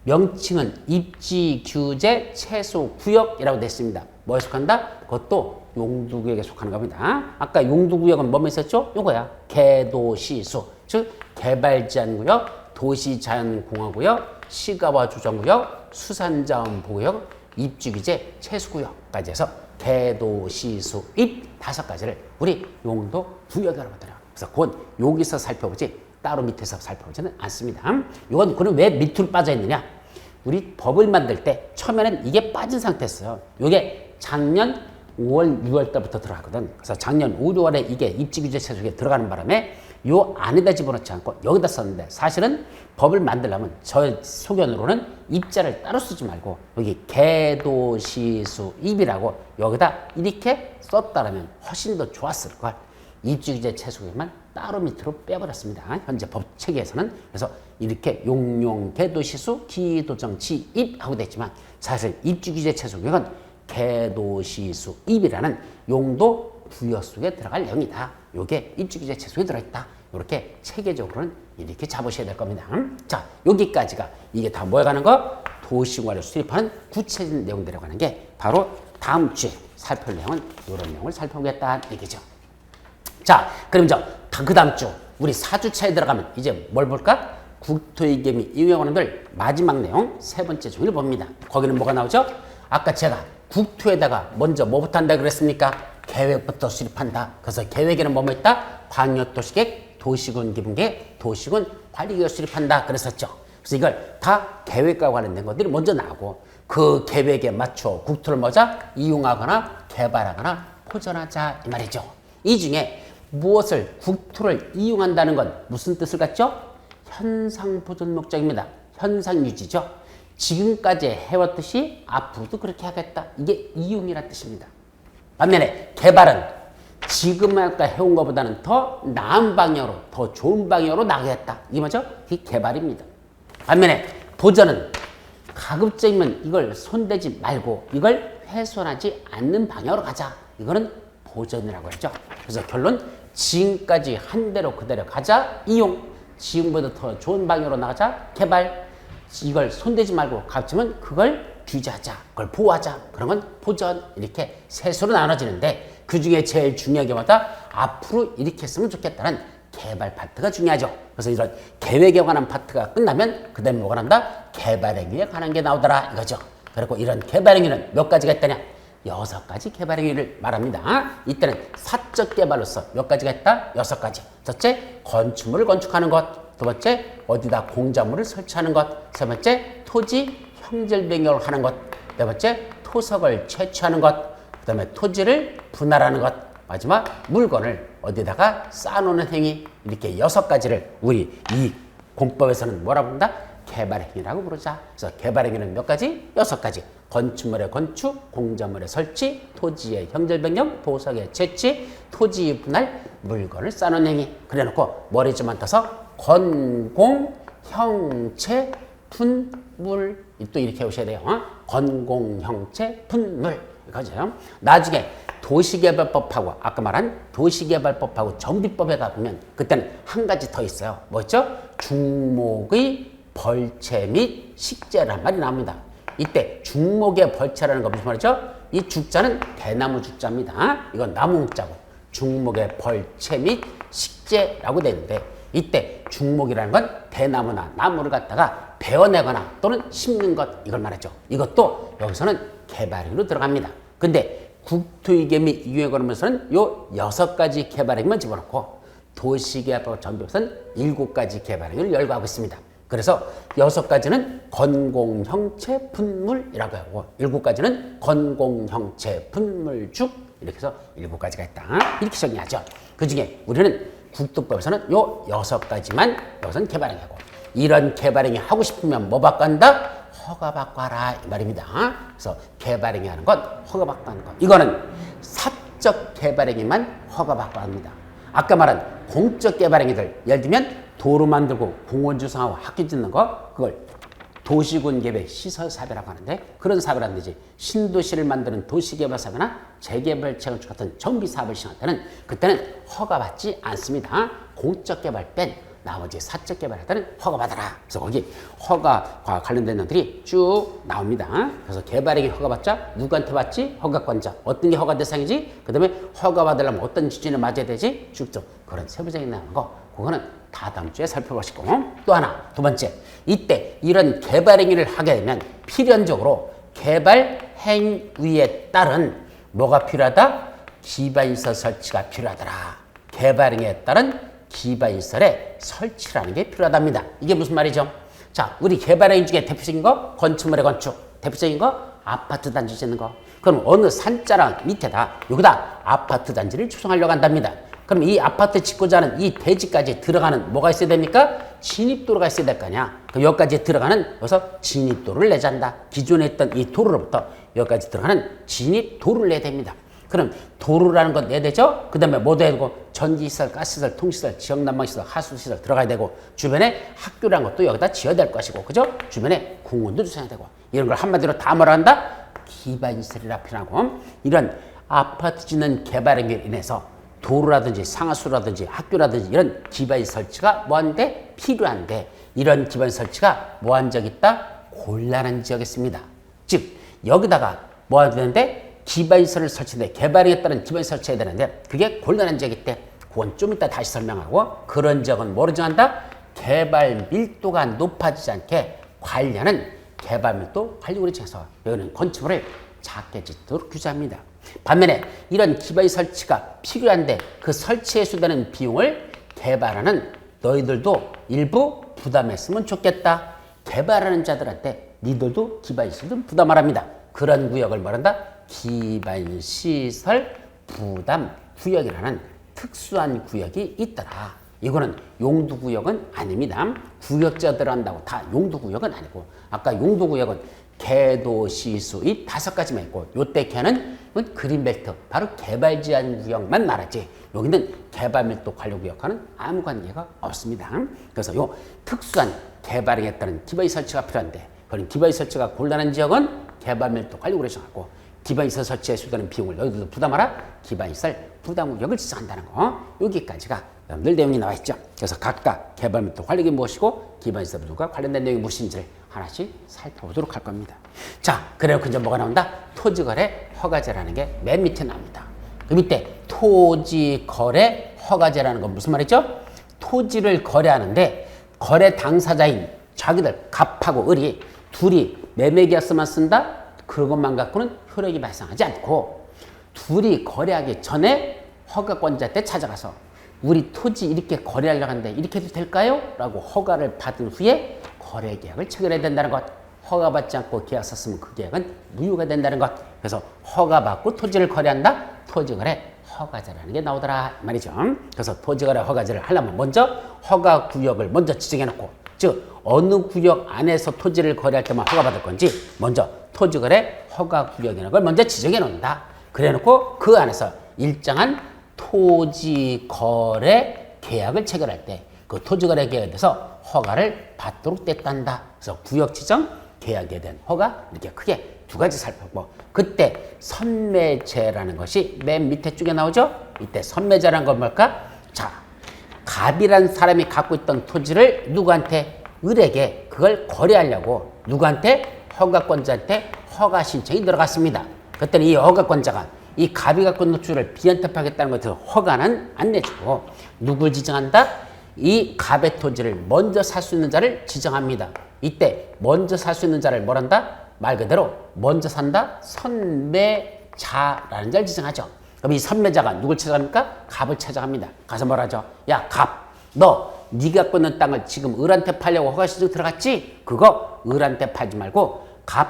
Speaker 1: 명칭은 입지규제 최소구역이라고 됐습니다. 뭐에 속한다? 그것도 용도구역에 속하는 겁니다. 아까 용도구역은 뭐뭐 있었죠? 요거야. 개도시수. 즉 개발제한구역, 도시자연공화구역, 시가와 조정구역, 수산자원보호구역, 입지규제 최소구역까지 해서 개도시수 입 5가지를 우리 용도구역이라고 하더라고요. 그래서 그건 여기서 살펴보지 따로 밑에서 살펴보지는 않습니다. 이건 그럼 왜 밑으로 빠져 있느냐? 우리 법을 만들 때 처음에는 이게 빠진 상태였어요. 이게 작년 5월, 6월 때부터 들어가거든. 그래서 작년 5, 6월에 이게 입지규제 최소에 들어가는 바람에 요 안에다 집어넣지 않고 여기다 썼는데 사실은 법을 만들려면 저 소견으로는 입자를 따로 쓰지 말고 여기 개도시수 입이라고 여기다 이렇게 썼다라면 훨씬 더 좋았을 걸. 입지규제 최소구역만 따로 밑으로 빼버렸습니다. 현재 법 체계에서는. 그래서 이렇게 용용 개도시수 기도정 지입 하고 됐지만 사실 입지규제 최소구역은 개도시수 입이라는 용도 구역 속에 들어갈 내용이다. 요게 입지규제 최소에 들어있다. 이렇게 체계적으로는 이렇게 잡으셔야 될 겁니다. 자, 여기까지가 이게 다 뭐에 관한 거? 도시관을 수립하는 구체적인 내용들에 관한 게 바로 다음 주에 살펴볼 내용은 이런 내용을 살펴보겠다는 얘기죠. 자, 그럼 이제 그 다음 주 우리 4주차에 들어가면 이제 뭘 볼까? 국토의 개미 이용에 관한 마지막 내용 세 번째 종이를 봅니다. 거기는 뭐가 나오죠? 아까 제가 국토에다가 먼저 뭐부터 한다 그랬습니까? 계획부터 수립한다. 그래서 계획에는 뭐뭐 있다? 광역도시계획, 도시군 기본계획, 도시군 관리계획을 수립한다 그랬었죠. 그래서 이걸 다 계획과 관련된 것들이 먼저 나오고 그 계획에 맞춰 국토를 뭐자 이용하거나 개발하거나 보존하자 이 말이죠. 이 중에 무엇을 국토를 이용한다는 건 무슨 뜻을 갖죠? 현상 보존 목적입니다. 현상 유지죠. 지금까지 해왔듯이 앞으로도 그렇게 하겠다. 이게 이용이라는 뜻입니다. 반면에 개발은 지금 아까 해온 것보다는 더 나은 방향으로, 더 좋은 방향으로 나가겠다. 이게 뭐죠? 이게 개발입니다. 반면에 보전은 가급적이면 이걸 손대지 말고 이걸 훼손하지 않는 방향으로 가자. 이거는 보전이라고 했죠. 그래서 결론 지금까지 한 대로 그대로 가자. 이용. 지금보다 더 좋은 방향으로 나가자. 개발. 이걸 손대지 말고 가급적이면 그걸 규제하자. 그걸 보호하자. 그런 건 보전. 이렇게 셋으로 나눠지는데 그중에 제일 중요한 게 뭐다? 앞으로 이렇게 했으면 좋겠다는 개발 파트가 중요하죠. 그래서 이런 계획에 관한 파트가 끝나면 그 다음에 뭐가 난다? 개발행위에 관한 게 나오더라 이거죠. 그리고 이런 개발행위는 몇 가지가 있다냐? 6가지 개발행위를 말합니다. 이때는 사적 개발로서 몇 가지가 있다? 6가지. 첫째, 건축물을 건축하는 것. 두 번째, 어디다 공작물을 설치하는 것. 세 번째, 토지 형질 변경을 하는 것. 네 번째, 토석을 채취하는 것. 그 다음에 토지를 분할하는 것. 마지막, 물건을 어디다가 쌓아놓는 행위. 이렇게 6가지를 우리 이 공법에서는 뭐라고 한다? 개발행위라고 부르자. 그래서 개발행위는 몇 가지? 6가지. 건축물의 건축, 공작물의 설치, 토지의 형질변경, 보석의 채취, 토지 분할, 물건을 쌓는 행위. 그래놓고 머리 좀 안 떠서 건공, 형체, 분물. 또 이렇게 오셔야 돼요. 건공, 형체, 분물. 이거죠. 나중에 도시개발법하고 아까 말한 도시개발법하고 정비법에 가보면 그때는 한 가지 더 있어요. 뭐였죠? 중목의 벌채 및 식재란 말이 나옵니다. 이때 중목의 벌채라는 거 무슨 말이죠? 이 죽자는 대나무 죽자입니다. 이건 나무 묵자고 중목의 벌채 및 식재라고 되는데 이때 중목이라는 건 대나무나 나무를 갖다가 베어내거나 또는 심는 것 이걸 말하죠. 이것도 여기서는 개발행위로 들어갑니다. 근데 국토위계 및 이용에 관하면서는 요 6가지 개발행위만 집어넣고 도시개발법 정비법에서는 7가지 개발행위를 열거하고 있습니다. 그래서 6가지는 건공형체 분물이라고 하고 7가지는 건공형체 분물죽 이렇게 해서 7가지가 있다. 이렇게 정리하죠. 그 중에 우리는 국토법에서는 요 6가지만 여기서는 개발행위하고 이런 개발행위 하고 싶으면 뭐 받고 한다? 허가받고 하라 이 말입니다. 그래서 개발행위 하는 건 허가받고 하는 것. 이거는 사적 개발행위만 허가받고 합니다. 아까 말한 공적 개발행위들 예를 들면 도로 만들고 공원 조성하고 학교 짓는 거 그걸 도시군 계획 시설 사업이라고 하는데 그런 사업을 하는 데지 신도시를 만드는 도시개발 사업이나 재개발 재건축 같은 정비 사업을 시행할 때는 그때는 허가받지 않습니다. 공적 개발 뺀 나머지 사적 개발할 때는 허가받아라. 그래서 거기 허가와 관련된 것들이 쭉 나옵니다. 그래서 개발행위 허가받자 누구한테 받지? 허가권자. 어떤 게 허가 대상이지? 그 다음에 허가받으려면 어떤 기준에 맞아야 되지? 쭉쭉 그런 세부적인 나오는 거 그거는 다 다음 주에 살펴보시고 또 하나 두 번째 이때 이런 개발행위를 하게 되면 필연적으로 개발행위에 따른 뭐가 필요하다? 기반시설 설치가 필요하더라. 개발행위에 따른 기반시설의 설치라는 게 필요하답니다. 이게 무슨 말이죠? 자, 우리 개발행위 중에 대표적인 거 건축물의 건축, 대표적인 거 아파트 단지 짓는 거. 그럼 어느 산자랑 밑에다 여기다 아파트 단지를 조성하려고 한답니다. 그럼 이 아파트 짓고자 하는 이 대지까지 들어가는 뭐가 있어야 됩니까? 진입도로가 있어야 될 거 아니야. 그럼 여기까지 들어가는 여기서 진입도를 내자 한다. 기존에 있던 이 도로로부터 여기까지 들어가는 진입도를 내야 됩니다. 그럼 도로라는 건 내야 되죠? 그 다음에 뭐도 해야 되고 전기시설, 가스시설, 통시설, 지역난방시설, 하수시설 들어가야 되고 주변에 학교라는 것도 여기다 지어야 될 것이고 그죠? 주변에 공원도 조성해야 되고 이런 걸 한마디로 다 뭐라 한다? 기반시설이라 표현하고 이런 아파트 짓는 개발행위로 인해서 도로라든지 상하수라든지 학교라든지 이런 기반시설 설치가 뭐한데? 필요한데 이런 기반시설 설치가 뭐한 적이 있다? 곤란한 지역이 있습니다. 즉 여기다가 뭐 해야 되는데? 기반시설을 설치해 개발에 따른 기반시설 설치해야 되는데 그게 곤란한 지역일 때 그건 좀 이따 다시 설명하고 그런 지역은 뭐로 정한다? 개발 밀도가 높아지지 않게 관리하는 개발 밀도 관리구를 정해서 여기는 건축물을 작게 짓도록 규제합니다. 반면에 이런 기반시설 설치가 필요한데 그 설치에 수되는 비용을 개발하는 너희들도 일부 부담했으면 좋겠다. 개발하는 자들한테 니들도 기반시설 좀 부담하랍니다. 그런 구역을 말한다? 기반시설 부담 구역이라는 특수한 구역이 있더라. 이거는 용도구역은 아닙니다. 구역자 들어간다고 다 용도구역은 아니고 아까 용도구역은 개도시수 이 5가지만 있고 요때 개는 그린벨트 바로 개발제한 구역만 말하지 여기는 개발밀도 관리구역과는 아무 관계가 없습니다. 그래서 요 특수한 개발에 따른 기반시설 설치가 필요한데 그런 기반시설 설치가 곤란한 지역은 개발밀도 관리구역을 정하고 기반시설 설치에 수되는 비용을 너희들도 부담하라. 기반시설 부담구역을 지정한다는 거. 여기까지가 여러분들 내용이 나와 있죠. 그래서 각각 개발밀도 관리구역이 무엇이고 기반시설 부담과 관련된 내용이 무엇인지를 하나씩 살펴보도록 할 겁니다. 자, 그래요. 이제 뭐가 나온다? 토지거래 허가제라는 게 맨 밑에 나옵니다. 그 밑에 토지거래 허가제라는 건 무슨 말이죠? 토지를 거래하는데 거래 당사자인 자기들 갑하고 을이 둘이 매매계약서만 쓴다? 그것만 갖고는 효력이 발생하지 않고 둘이 거래하기 전에 허가권자한테 찾아가서 우리 토지 이렇게 거래하려고 하는데 이렇게 해도 될까요? 라고 허가를 받은 후에 거래계약을 체결해야 된다는 것. 허가받지 않고 계약서 쓰면 그 계약은 무효가 된다는 것. 그래서 허가받고 토지를 거래한다? 토지거래 허가제라는 게 나오더라 말이죠. 그래서 토지거래 허가제를 하려면 먼저 허가구역을 먼저 지정해놓고 즉 어느 구역 안에서 토지를 거래할 때만 허가받을 건지 먼저 토지거래 허가구역이라는 걸 먼저 지정해 놓는다. 그래 놓고 그 안에서 일정한 토지거래 계약을 체결할 때 그 토지거래 계약에 대해서 허가를 받도록 됐단다. 그래서 구역 지정, 계약에 대한 허가 이렇게 크게 두 가지 살펴보고 그때 선매제라는 것이 맨 밑에 쪽에 나오죠. 이때 선매제라는 건 뭘까? 자, 갑이란 사람이 갖고 있던 토지를 누구한테 을에게 그걸 거래하려고 누구한테 허가권자한테 허가 신청이 들어갔습니다. 그때는 이 허가권자가 이 갑이 갖고 있는 토지를 B한테 팔겠다는 것에서 허가는 안 내주고 누굴 지정한다? 이 갑의 토지를 먼저 살 수 있는 자를 지정합니다. 이때 먼저 살 수 있는 자를 뭐란다? 말 그대로 먼저 산다 선매자라는 자를 지정하죠. 그럼 이 선매자가 누굴 찾아갑니까? 갑을 찾아갑니다. 가서 뭐라죠? 야, 갑, 너 네가 갖고 있는 땅을 지금 을한테 팔려고 허가 신청 들어갔지? 그거 을한테 팔지 말고 갑,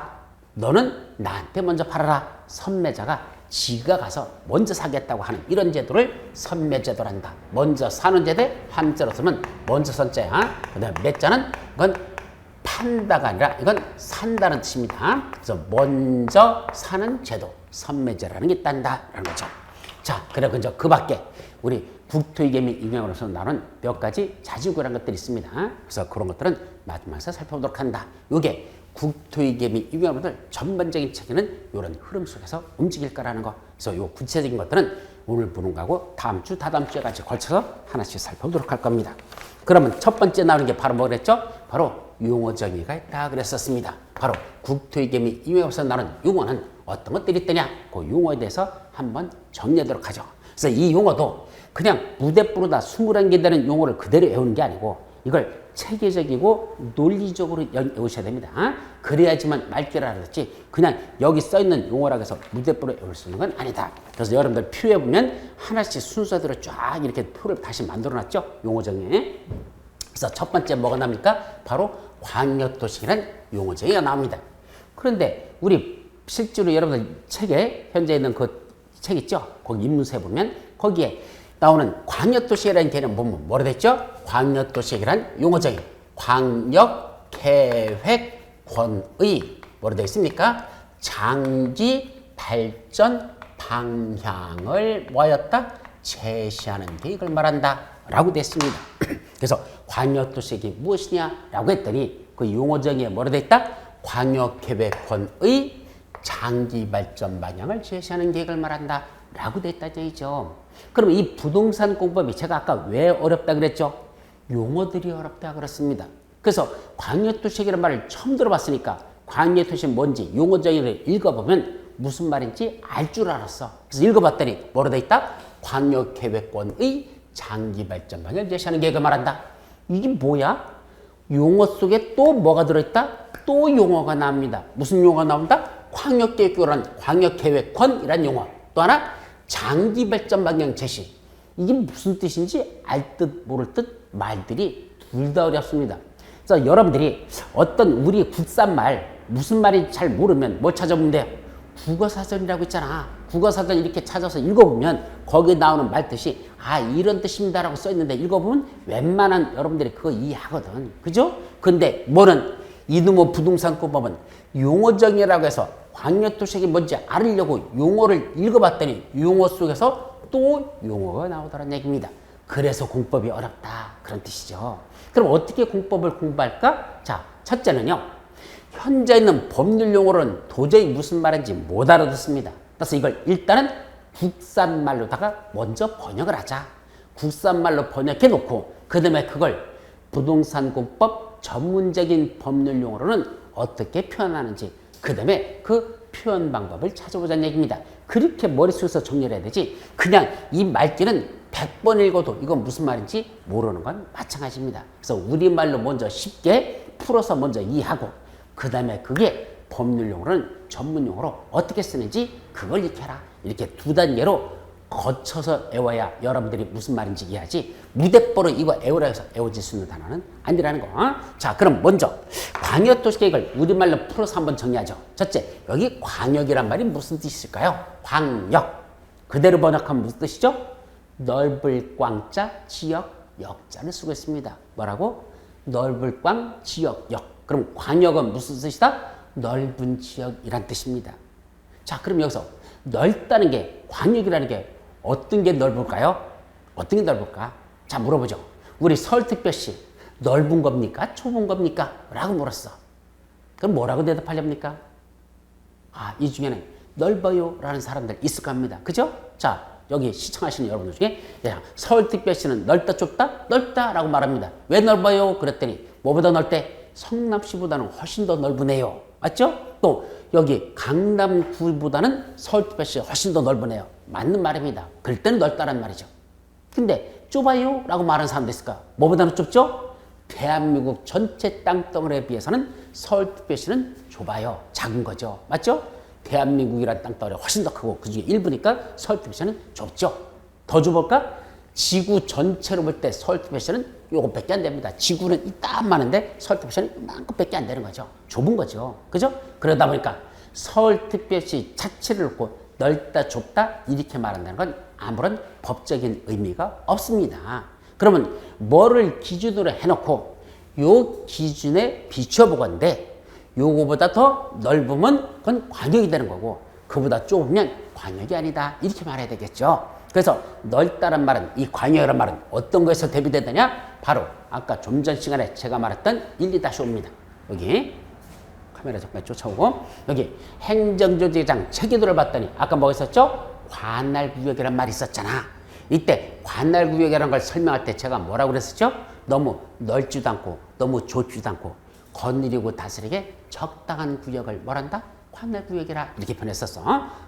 Speaker 1: 너는 나한테 먼저 팔아라. 선매자가 지가 가서 먼저 사겠다고 하는 이런 제도를 선매제도란다. 먼저 사는 제대 한자로 쓰면 먼저 선자야. 그 다음에 매자는 이건 판다가 아니라 이건 산다는 뜻입니다. 그래서 먼저 사는 제도, 선매제라는 게 있단다라는 거죠. 자, 그리고 이제 그 밖에 우리 국토위계 및 인명으로서 나눈 몇 가지 자질구라는 것들이 있습니다. 그래서 그런 것들은 마지막에 살펴보도록 한다. 이게 국토위계 및 인명으로들 전반적인 체계는 이런 흐름 속에서 움직일 거라는 거. 그래서 이 구체적인 것들은 오늘 보는 거하고 다음 주, 다다음 주에 같이 걸쳐서 하나씩 살펴보도록 할 겁니다. 그러면 첫 번째 나오는 게 바로 뭐 그랬죠? 바로 용어 정의가 있다 그랬었습니다. 바로 국토위계 및 인명으로서 나눈 용어는 어떤 것들이 있더냐? 그 용어에 대해서 한번 정리하도록 하죠. 그래서 이 용어도 그냥 무대부로다 21개 되는 용어를 그대로 외우는 게 아니고 이걸 체계적이고 논리적으로 외우셔야 됩니다. 그래야지만 말귀를 알았지 그냥 여기 써있는 용어라고 해서 무대부로 외울 수 있는 건 아니다. 그래서 여러분들 표에 보면 하나씩 순서대로 쫙 이렇게 표를 다시 만들어놨죠. 용어 정의에. 그래서 첫 번째 뭐가 나옵니까? 바로 광역도시라는 용어 정의가 나옵니다. 그런데 우리 실제로 여러분들 책에 현재 있는 그 책 있죠? 거기 입문서에 보면 거기에 나오는 광역도시라는 개념 보면 뭐라 됐죠? 광역도시라는 용어정의 광역계획권의 뭐라 되어 있습니까? 장기 발전 방향을 뭐였다? 제시하는 데 이걸 말한다 라고 됐습니다. 그래서 광역도시가 무엇이냐라고 했더니 그 용어정의에 뭐라 되어 있다? 광역계획권의 장기 발전 방향을 제시하는 계획을 말한다 라고 됐다죠. 이죠. 그럼 이 부동산 공법이 제가 아까 왜 어렵다 그랬죠? 용어들이 어렵다 그랬습니다. 그래서 광역도시라는 말을 처음 들어봤으니까 광역도시 뭔지 용어 정의를 읽어보면 무슨 말인지 알 줄 알았어. 그래서 읽어봤더니 뭐로 돼 있다? 광역계획권의 장기 발전 방향을 제시하는 계획을 말한다. 이게 뭐야? 용어 속에 또 뭐가 들어있다? 또 용어가 나옵니다. 무슨 용어가 나온다? 광역계획권이란 광역계획권이란 용어. 또 하나 장기 발전 방향 제시. 이게 무슨 뜻인지 알 듯 모를 듯 말들이 둘 다 어렵습니다. 그래서 여러분들이 어떤 우리 국산말 무슨 말인지 잘 모르면 뭐 찾아보면 돼요? 국어사전이라고 있잖아. 국어사전 이렇게 찾아서 읽어보면 거기에 나오는 말 뜻이 아 이런 뜻입니다라고 써있는데 읽어보면 웬만한 여러분들이 그거 이해하거든. 그죠? 근데 뭐는 이놈의 부동산공법은 용어정의라고 해서 광역도시가 뭔지 알으려고 용어를 읽어봤더니 용어 속에서 또 용어가 나오더라는 얘기입니다. 그래서 공법이 어렵다 그런 뜻이죠. 그럼 어떻게 공법을 공부할까? 자, 첫째는요. 현재 있는 법률 용어로는 도저히 무슨 말인지 못 알아듣습니다. 그래서 이걸 일단은 국산말로다가 먼저 번역을 하자. 국산말로 번역해 놓고 그 다음에 그걸 부동산공법 전문적인 법률 용어로는 어떻게 표현하는지 그 다음에 그 표현 방법을 찾아보자는 얘기입니다. 그렇게 머릿속에서 정리를 해야 되지 그냥 이 말귀는 100번 읽어도 이건 무슨 말인지 모르는 건 마찬가지입니다. 그래서 우리말로 먼저 쉽게 풀어서 먼저 이해하고 그 다음에 그게 법률용어로는 전문용어로 어떻게 쓰는지 그걸 익혀라. 이렇게 두 단계로 거쳐서 외워야 여러분들이 무슨 말인지 이해하지 무대뽀로 이거 외우라 해서 외워질 수 있는 단어는 아니라는 거. 자, 그럼 먼저 광역도시계획을 우리말로 풀어서 한번 정리하죠. 첫째, 여기 광역이란 말이 무슨 뜻일까요? 광역. 그대로 번역하면 무슨 뜻이죠? 넓을 꽝자, 지역, 역자를 쓰고 있습니다. 뭐라고? 넓을 광 지역역. 그럼 광역은 무슨 뜻이다? 넓은 지역이란 뜻입니다. 자, 그럼 여기서 넓다는 게, 광역이라는 게 어떤 게 넓을까요? 어떤 게 넓을까? 자, 물어보죠. 우리 서울특별시 넓은 겁니까? 좁은 겁니까? 라고 물었어. 그럼 뭐라고 대답하렵니까? 아, 이 중에는 넓어요 라는 사람들 있을 겁니다. 그죠? 자, 여기 시청하시는 여러분들 중에 야, 서울특별시는 넓다 좁다? 넓다 라고 말합니다. 왜 넓어요? 그랬더니 뭐보다 넓대? 성남시보다는 훨씬 더 넓으네요. 맞죠? 또 여기 강남구보다는 서울특별시가 훨씬 더 넓으네요. 맞는 말입니다. 그럴 때는 넓다란 말이죠. 근데 좁아요 라고 말하는 사람도 있을까? 뭐보다는 좁죠? 대한민국 전체 땅덩어리에 비해서는 서울특별시는 좁아요. 작은 거죠. 맞죠? 대한민국이라는 땅덩어리가 훨씬 더 크고 그중에 일부니까 서울특별시는 좁죠. 더 좁을까? 지구 전체로 볼 때 서울특별시는 요것밖에 안 됩니다. 지구는 이따만 많은데 서울특별시는 이만큼밖에 안 되는 거죠. 좁은 거죠. 그죠? 그러다 보니까 서울특별시 자체를 놓고 넓다 좁다 이렇게 말한다는 건 아무런 법적인 의미가 없습니다. 그러면 뭐를 기준으로 해놓고 요 기준에 비춰보건데 요거보다 더 넓으면 그건 광역이 되는 거고 그보다 좁으면 광역이 아니다 이렇게 말해야 되겠죠. 그래서 넓다는 말은 이 광역이라는 말은 어떤 거에서 대비되느냐? 바로 아까 좀 전 시간에 제가 말했던 1, 2-5입니다. 여기 카메라 잠깐 쫓아오고 여기 행정조직장 체계도를 봤더니 아까 뭐 있었죠? 관할구역이라는 말이 있었잖아. 이때 관할구역이라는 걸 설명할 때 제가 뭐라고 그랬었죠? 너무 넓지도 않고 너무 좁지도 않고 거느리고 다스리게 적당한 구역을 뭐란다? 관할구역이라 이렇게 표현했었어.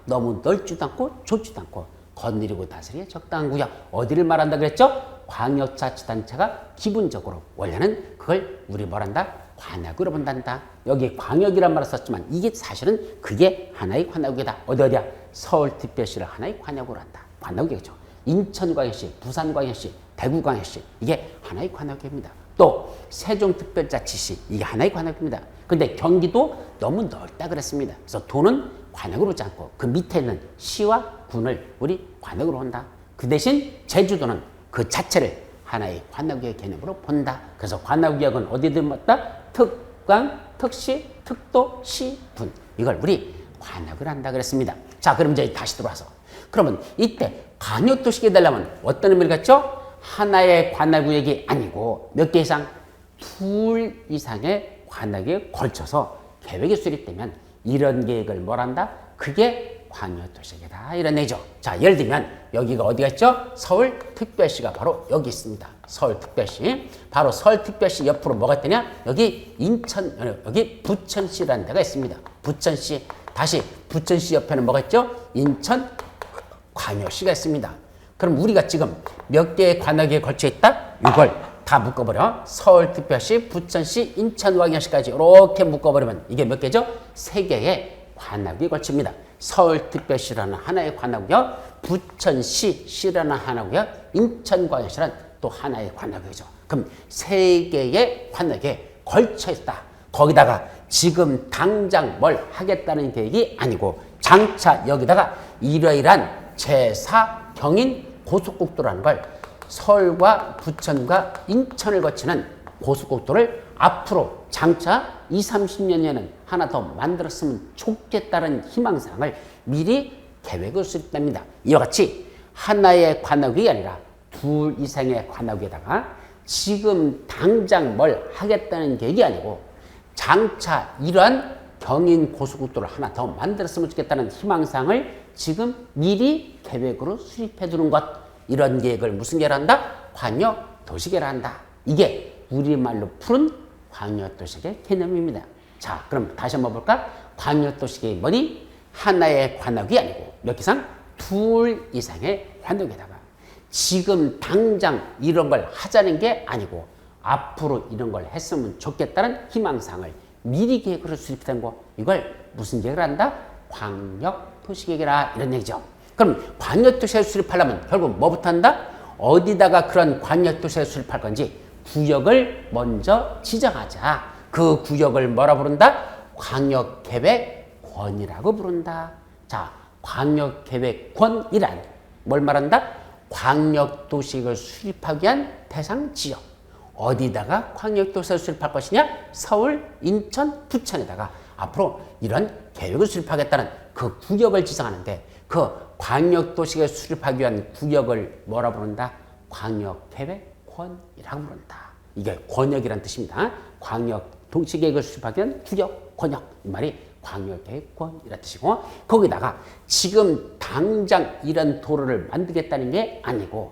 Speaker 1: 너무 넓지도 않고 좁지도 않고 거느리고 다스리게 적당한 구역. 어디를 말한다 그랬죠? 광역자치단체가 기본적으로 원래는 그걸 우리 뭐란다? 관역으로 본단다. 여기 광역이란 말을 썼지만 이게 사실은 그게 하나의 관역이다. 어디야? 서울특별시를 하나의 관역으로 한다. 관역이겠죠. 인천광역시, 부산광역시, 대구광역시 이게 하나의 관역입니다. 또 세종특별자치시 이게 하나의 관역입니다. 근데 경기도 너무 넓다 그랬습니다. 그래서 도는 관역으로 오지 않고 그 밑에 있는 시와 군을 우리 관역으로 한다. 그 대신 제주도는 그 자체를 하나의 관역의 개념으로 본다. 그래서 관역은 어디든 맞다? 특광, 특시, 특도, 시, 군. 이걸 우리 관역을 한다 그랬습니다. 자, 그럼 이제 다시 들어와서. 그러면 이때 광역도시가 되려면 어떤 의미를 갖죠? 하나의 관할구역이 아니고 몇 개 이상? 둘 이상의 관역에 걸쳐서 계획이 수립되면 이런 계획을 뭐란다? 그게 광역도시계다 이런 얘기죠. 자, 예를 들면 여기가 어디가 있죠? 서울특별시가 바로 여기 있습니다. 서울특별시. 바로 서울특별시 옆으로 뭐가 있더냐? 여기 여기 부천시라는 데가 있습니다. 부천시. 다시 부천시 옆에는 뭐가 있죠? 인천광역시가 있습니다. 그럼 우리가 지금 몇 개의 관역에 걸쳐 있다? 이걸 다 묶어버려. 서울특별시, 부천시, 인천광역시까지 이렇게 묶어버리면 이게 몇 개죠? 3개의 관역에 걸칩니다. 서울특별시라는 하나의 관역이요, 부천시라는 하나고요, 인천광역시라는 또 하나의 관역이죠. 그럼 3개의 관역에 걸쳐 있다. 거기다가 지금 당장 뭘 하겠다는 계획이 아니고 장차 여기다가 이러이러한 제4 경인 고속국도라는 걸 서울과 부천과 인천을 거치는 고속국도를 앞으로 장차 20-30년에는 하나 더 만들었으면 좋겠다는 희망사항을 미리 계획을 수립합니다. 이와 같이 하나의 관역이 아니라 둘 이상의 관역에다가 지금 당장 뭘 하겠다는 계획이 아니고 장차 이러한 경인 고속국도를 하나 더 만들었으면 좋겠다는 희망사항을 지금 미리 계획으로 수립해 두는 것, 이런 계획을 무슨 계획을 한다? 광역도시계획을 한다. 이게 우리말로 푸른 광역도시계획 개념입니다. 자, 그럼 다시 한번 볼까? 광역도시계획이 뭐니? 하나의 관역이 아니고 몇 개 이상? 둘 이상의 관역에다가 지금 당장 이런 걸 하자는 게 아니고 앞으로 이런 걸 했으면 좋겠다는 희망사항을 미리 계획으로 수립된 거, 이걸 무슨 계획을 한다? 광역도시계획이라 이런 얘기죠. 그럼 광역도시를 수립하려면 결국 뭐부터 한다? 어디다가 그런 광역도시를 수립할 건지 구역을 먼저 지정하자. 그 구역을 뭐라 부른다? 광역계획권이라고 부른다. 자, 광역계획권이란 뭘 말한다? 광역도시를 수립하기 위한 대상 지역. 어디다가 광역도시를 수립할 것이냐? 서울, 인천, 부천에다가 앞으로 이런 계획을 수립하겠다는 그 구역을 지정하는데 그 광역도시를 수립하기 위한 구역을 뭐라 부른다? 광역계획권이라고 부른다. 이게 권역이란 뜻입니다. 광역도시계획을 수립하기 위한 구역, 권역. 이 말이 광역계획권이란 뜻이고 거기다가 지금 당장 이런 도로를 만들겠다는 게 아니고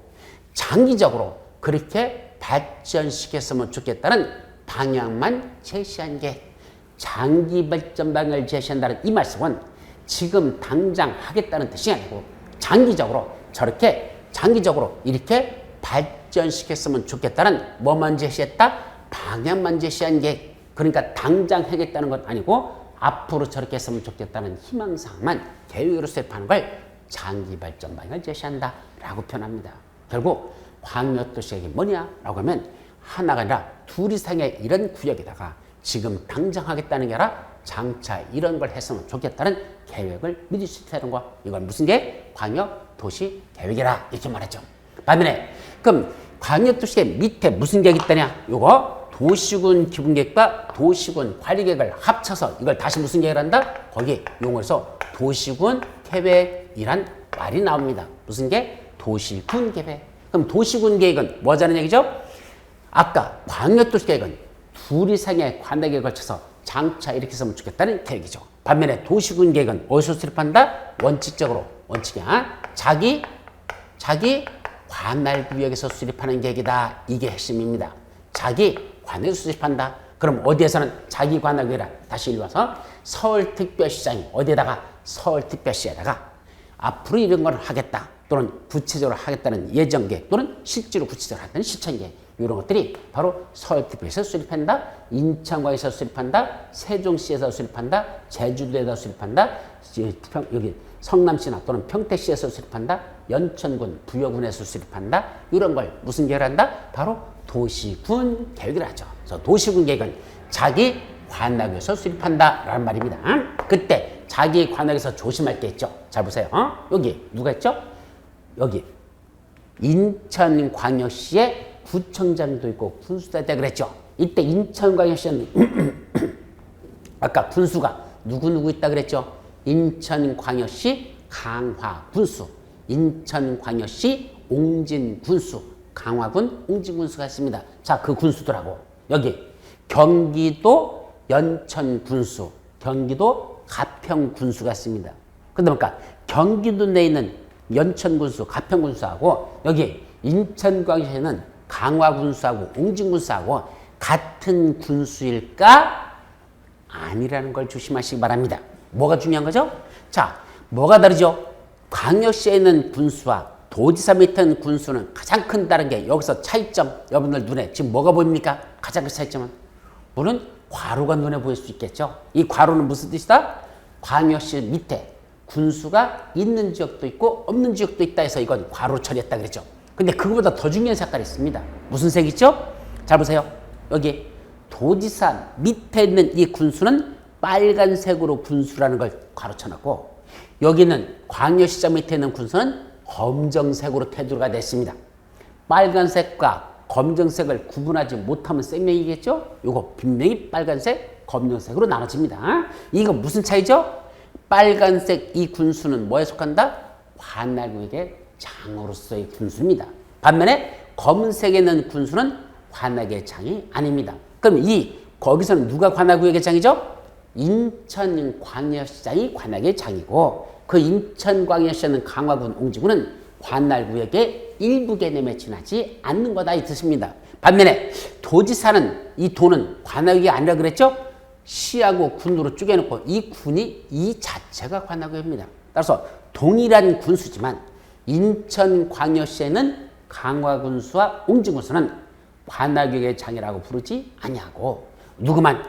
Speaker 1: 장기적으로 그렇게 발전시켰으면 좋겠다는 방향만 제시한 게 장기 발전 방향을 제시한다는 이 말씀은 지금 당장 하겠다는 뜻이 아니고 장기적으로 저렇게 장기적으로 이렇게 발전시켰으면 좋겠다는 뭐만 제시했다? 방향만 제시한 게 그러니까 당장 하겠다는 건 아니고 앞으로 저렇게 했으면 좋겠다는 희망사항만 계획으로 수립하는 걸 장기 발전 방향을 제시한다 라고 표현합니다. 결국 광역도시계획이 뭐냐라고 하면 하나가 아니라 둘 이상의 이런 구역에다가 지금 당장 하겠다는 게 아니라 장차 이런 걸 했으면 좋겠다는 계획을 미리 수립하는 거. 이건 무슨 계획? 광역도시계획이라 이렇게 말했죠. 반면에 그럼 광역도시계획 밑에 무슨 계획이 있다냐? 요거 도시군 기본계획과 도시군 관리계획을 합쳐서 이걸 다시 무슨 계획을 한다? 거기 용어에서 도시군 계획이란 말이 나옵니다. 무슨 계획? 도시군 계획. 그럼 도시군 계획은 뭐자는 얘기죠? 아까 광역도시계획은 둘 이상의 관역에 걸쳐서 장차 이렇게 했으면 좋겠다는 계획이죠. 반면에 도시군 계획은 어디서 수립한다? 원칙적으로 원칙이야. 자기 관할구역에서 수립하는 계획이다. 이게 핵심입니다. 자기 관할에서 수립한다. 그럼 어디에서는 자기 관할구역이라 다시 일로 와서 서울특별시장이 어디에다가 서울특별시에다가 앞으로 이런 걸 하겠다. 또는 구체적으로 하겠다는 예정계획 또는 실제로 구체적으로 하겠다는 실천계획 이런 것들이 바로 서울특별시에서 수립한다, 인천광역에서 수립한다, 세종시에서 수립한다, 제주도에서 수립한다, 여기 성남시나 또는 평택시에서 수립한다, 연천군, 부여군에서 수립한다 이런 걸 무슨 계획을 한다? 바로 도시군 계획을 하죠. 그래서 도시군 계획은 자기 관역에서 수립한다라는 말입니다. 그때 자기 관역에서 조심할 게 있죠. 잘 보세요. 여기 누가 있죠? 여기 인천광역시에 구청장도 있고 군수도 있다 그랬죠. 이때 인천광역시는 아까 군수가 누구 있다 그랬죠. 인천광역시 강화군수, 인천광역시 옹진군수, 강화군 옹진군수가 있습니다. 자, 그 군수들하고 여기 경기도 연천군수, 경기도 가평군수가 있습니다. 근데 그러니까 경기도 내에 있는 연천군수, 가평군수하고 여기 인천광역시에는 강화군수하고 옹진군수하고 같은 군수일까? 아니라는 걸 조심하시기 바랍니다. 뭐가 중요한 거죠? 자, 뭐가 다르죠? 광역시에 있는 군수와 도지사 밑에 있는 군수는 가장 큰 다른 게 여기서 차이점, 여러분들 눈에 지금 뭐가 보입니까? 가장 큰 차이점은 물론 괄호가 눈에 보일 수 있겠죠. 이 괄호는 무슨 뜻이다? 광역시 밑에 군수가 있는 지역도 있고 없는 지역도 있다 해서 이건 괄호 처리했다 그랬죠. 근데 그거보다 더 중요한 색깔이 있습니다. 무슨 색이죠? 잘 보세요. 여기 도지사 밑에 있는 이 군수는 빨간색으로 군수라는 걸 가로쳐놨고 여기는 광역시장 밑에 있는 군수는 검정색으로 테두리가 됐습니다. 빨간색과 검정색을 구분하지 못하면 생명이겠죠? 요거 분명히 빨간색, 검정색으로 나눠집니다. 이거 무슨 차이죠? 빨간색 이 군수는 뭐에 속한다? 관할구역의 장으로서의 군수입니다. 반면에 검은색에 있는 군수는 관할구역의 장이 아닙니다. 그럼 거기서는 누가 관할구역의 장이죠? 인천광역시장이 관할구역의 장이고 그 인천광역시는 강화군 옹지군은 관할구역의 일부 개념에 지나지 않는 거다 이 뜻입니다. 반면에 도지사는 이 도는 관할구역이 아니라 그랬죠? 시하고 군으로 쪼개놓고 이 군이 이 자체가 관할구역입니다. 따라서 동일한 군수지만 인천광역시에는 강화군수와 옹진군수는 관할구역의 장이라고 부르지 아니하고 누구만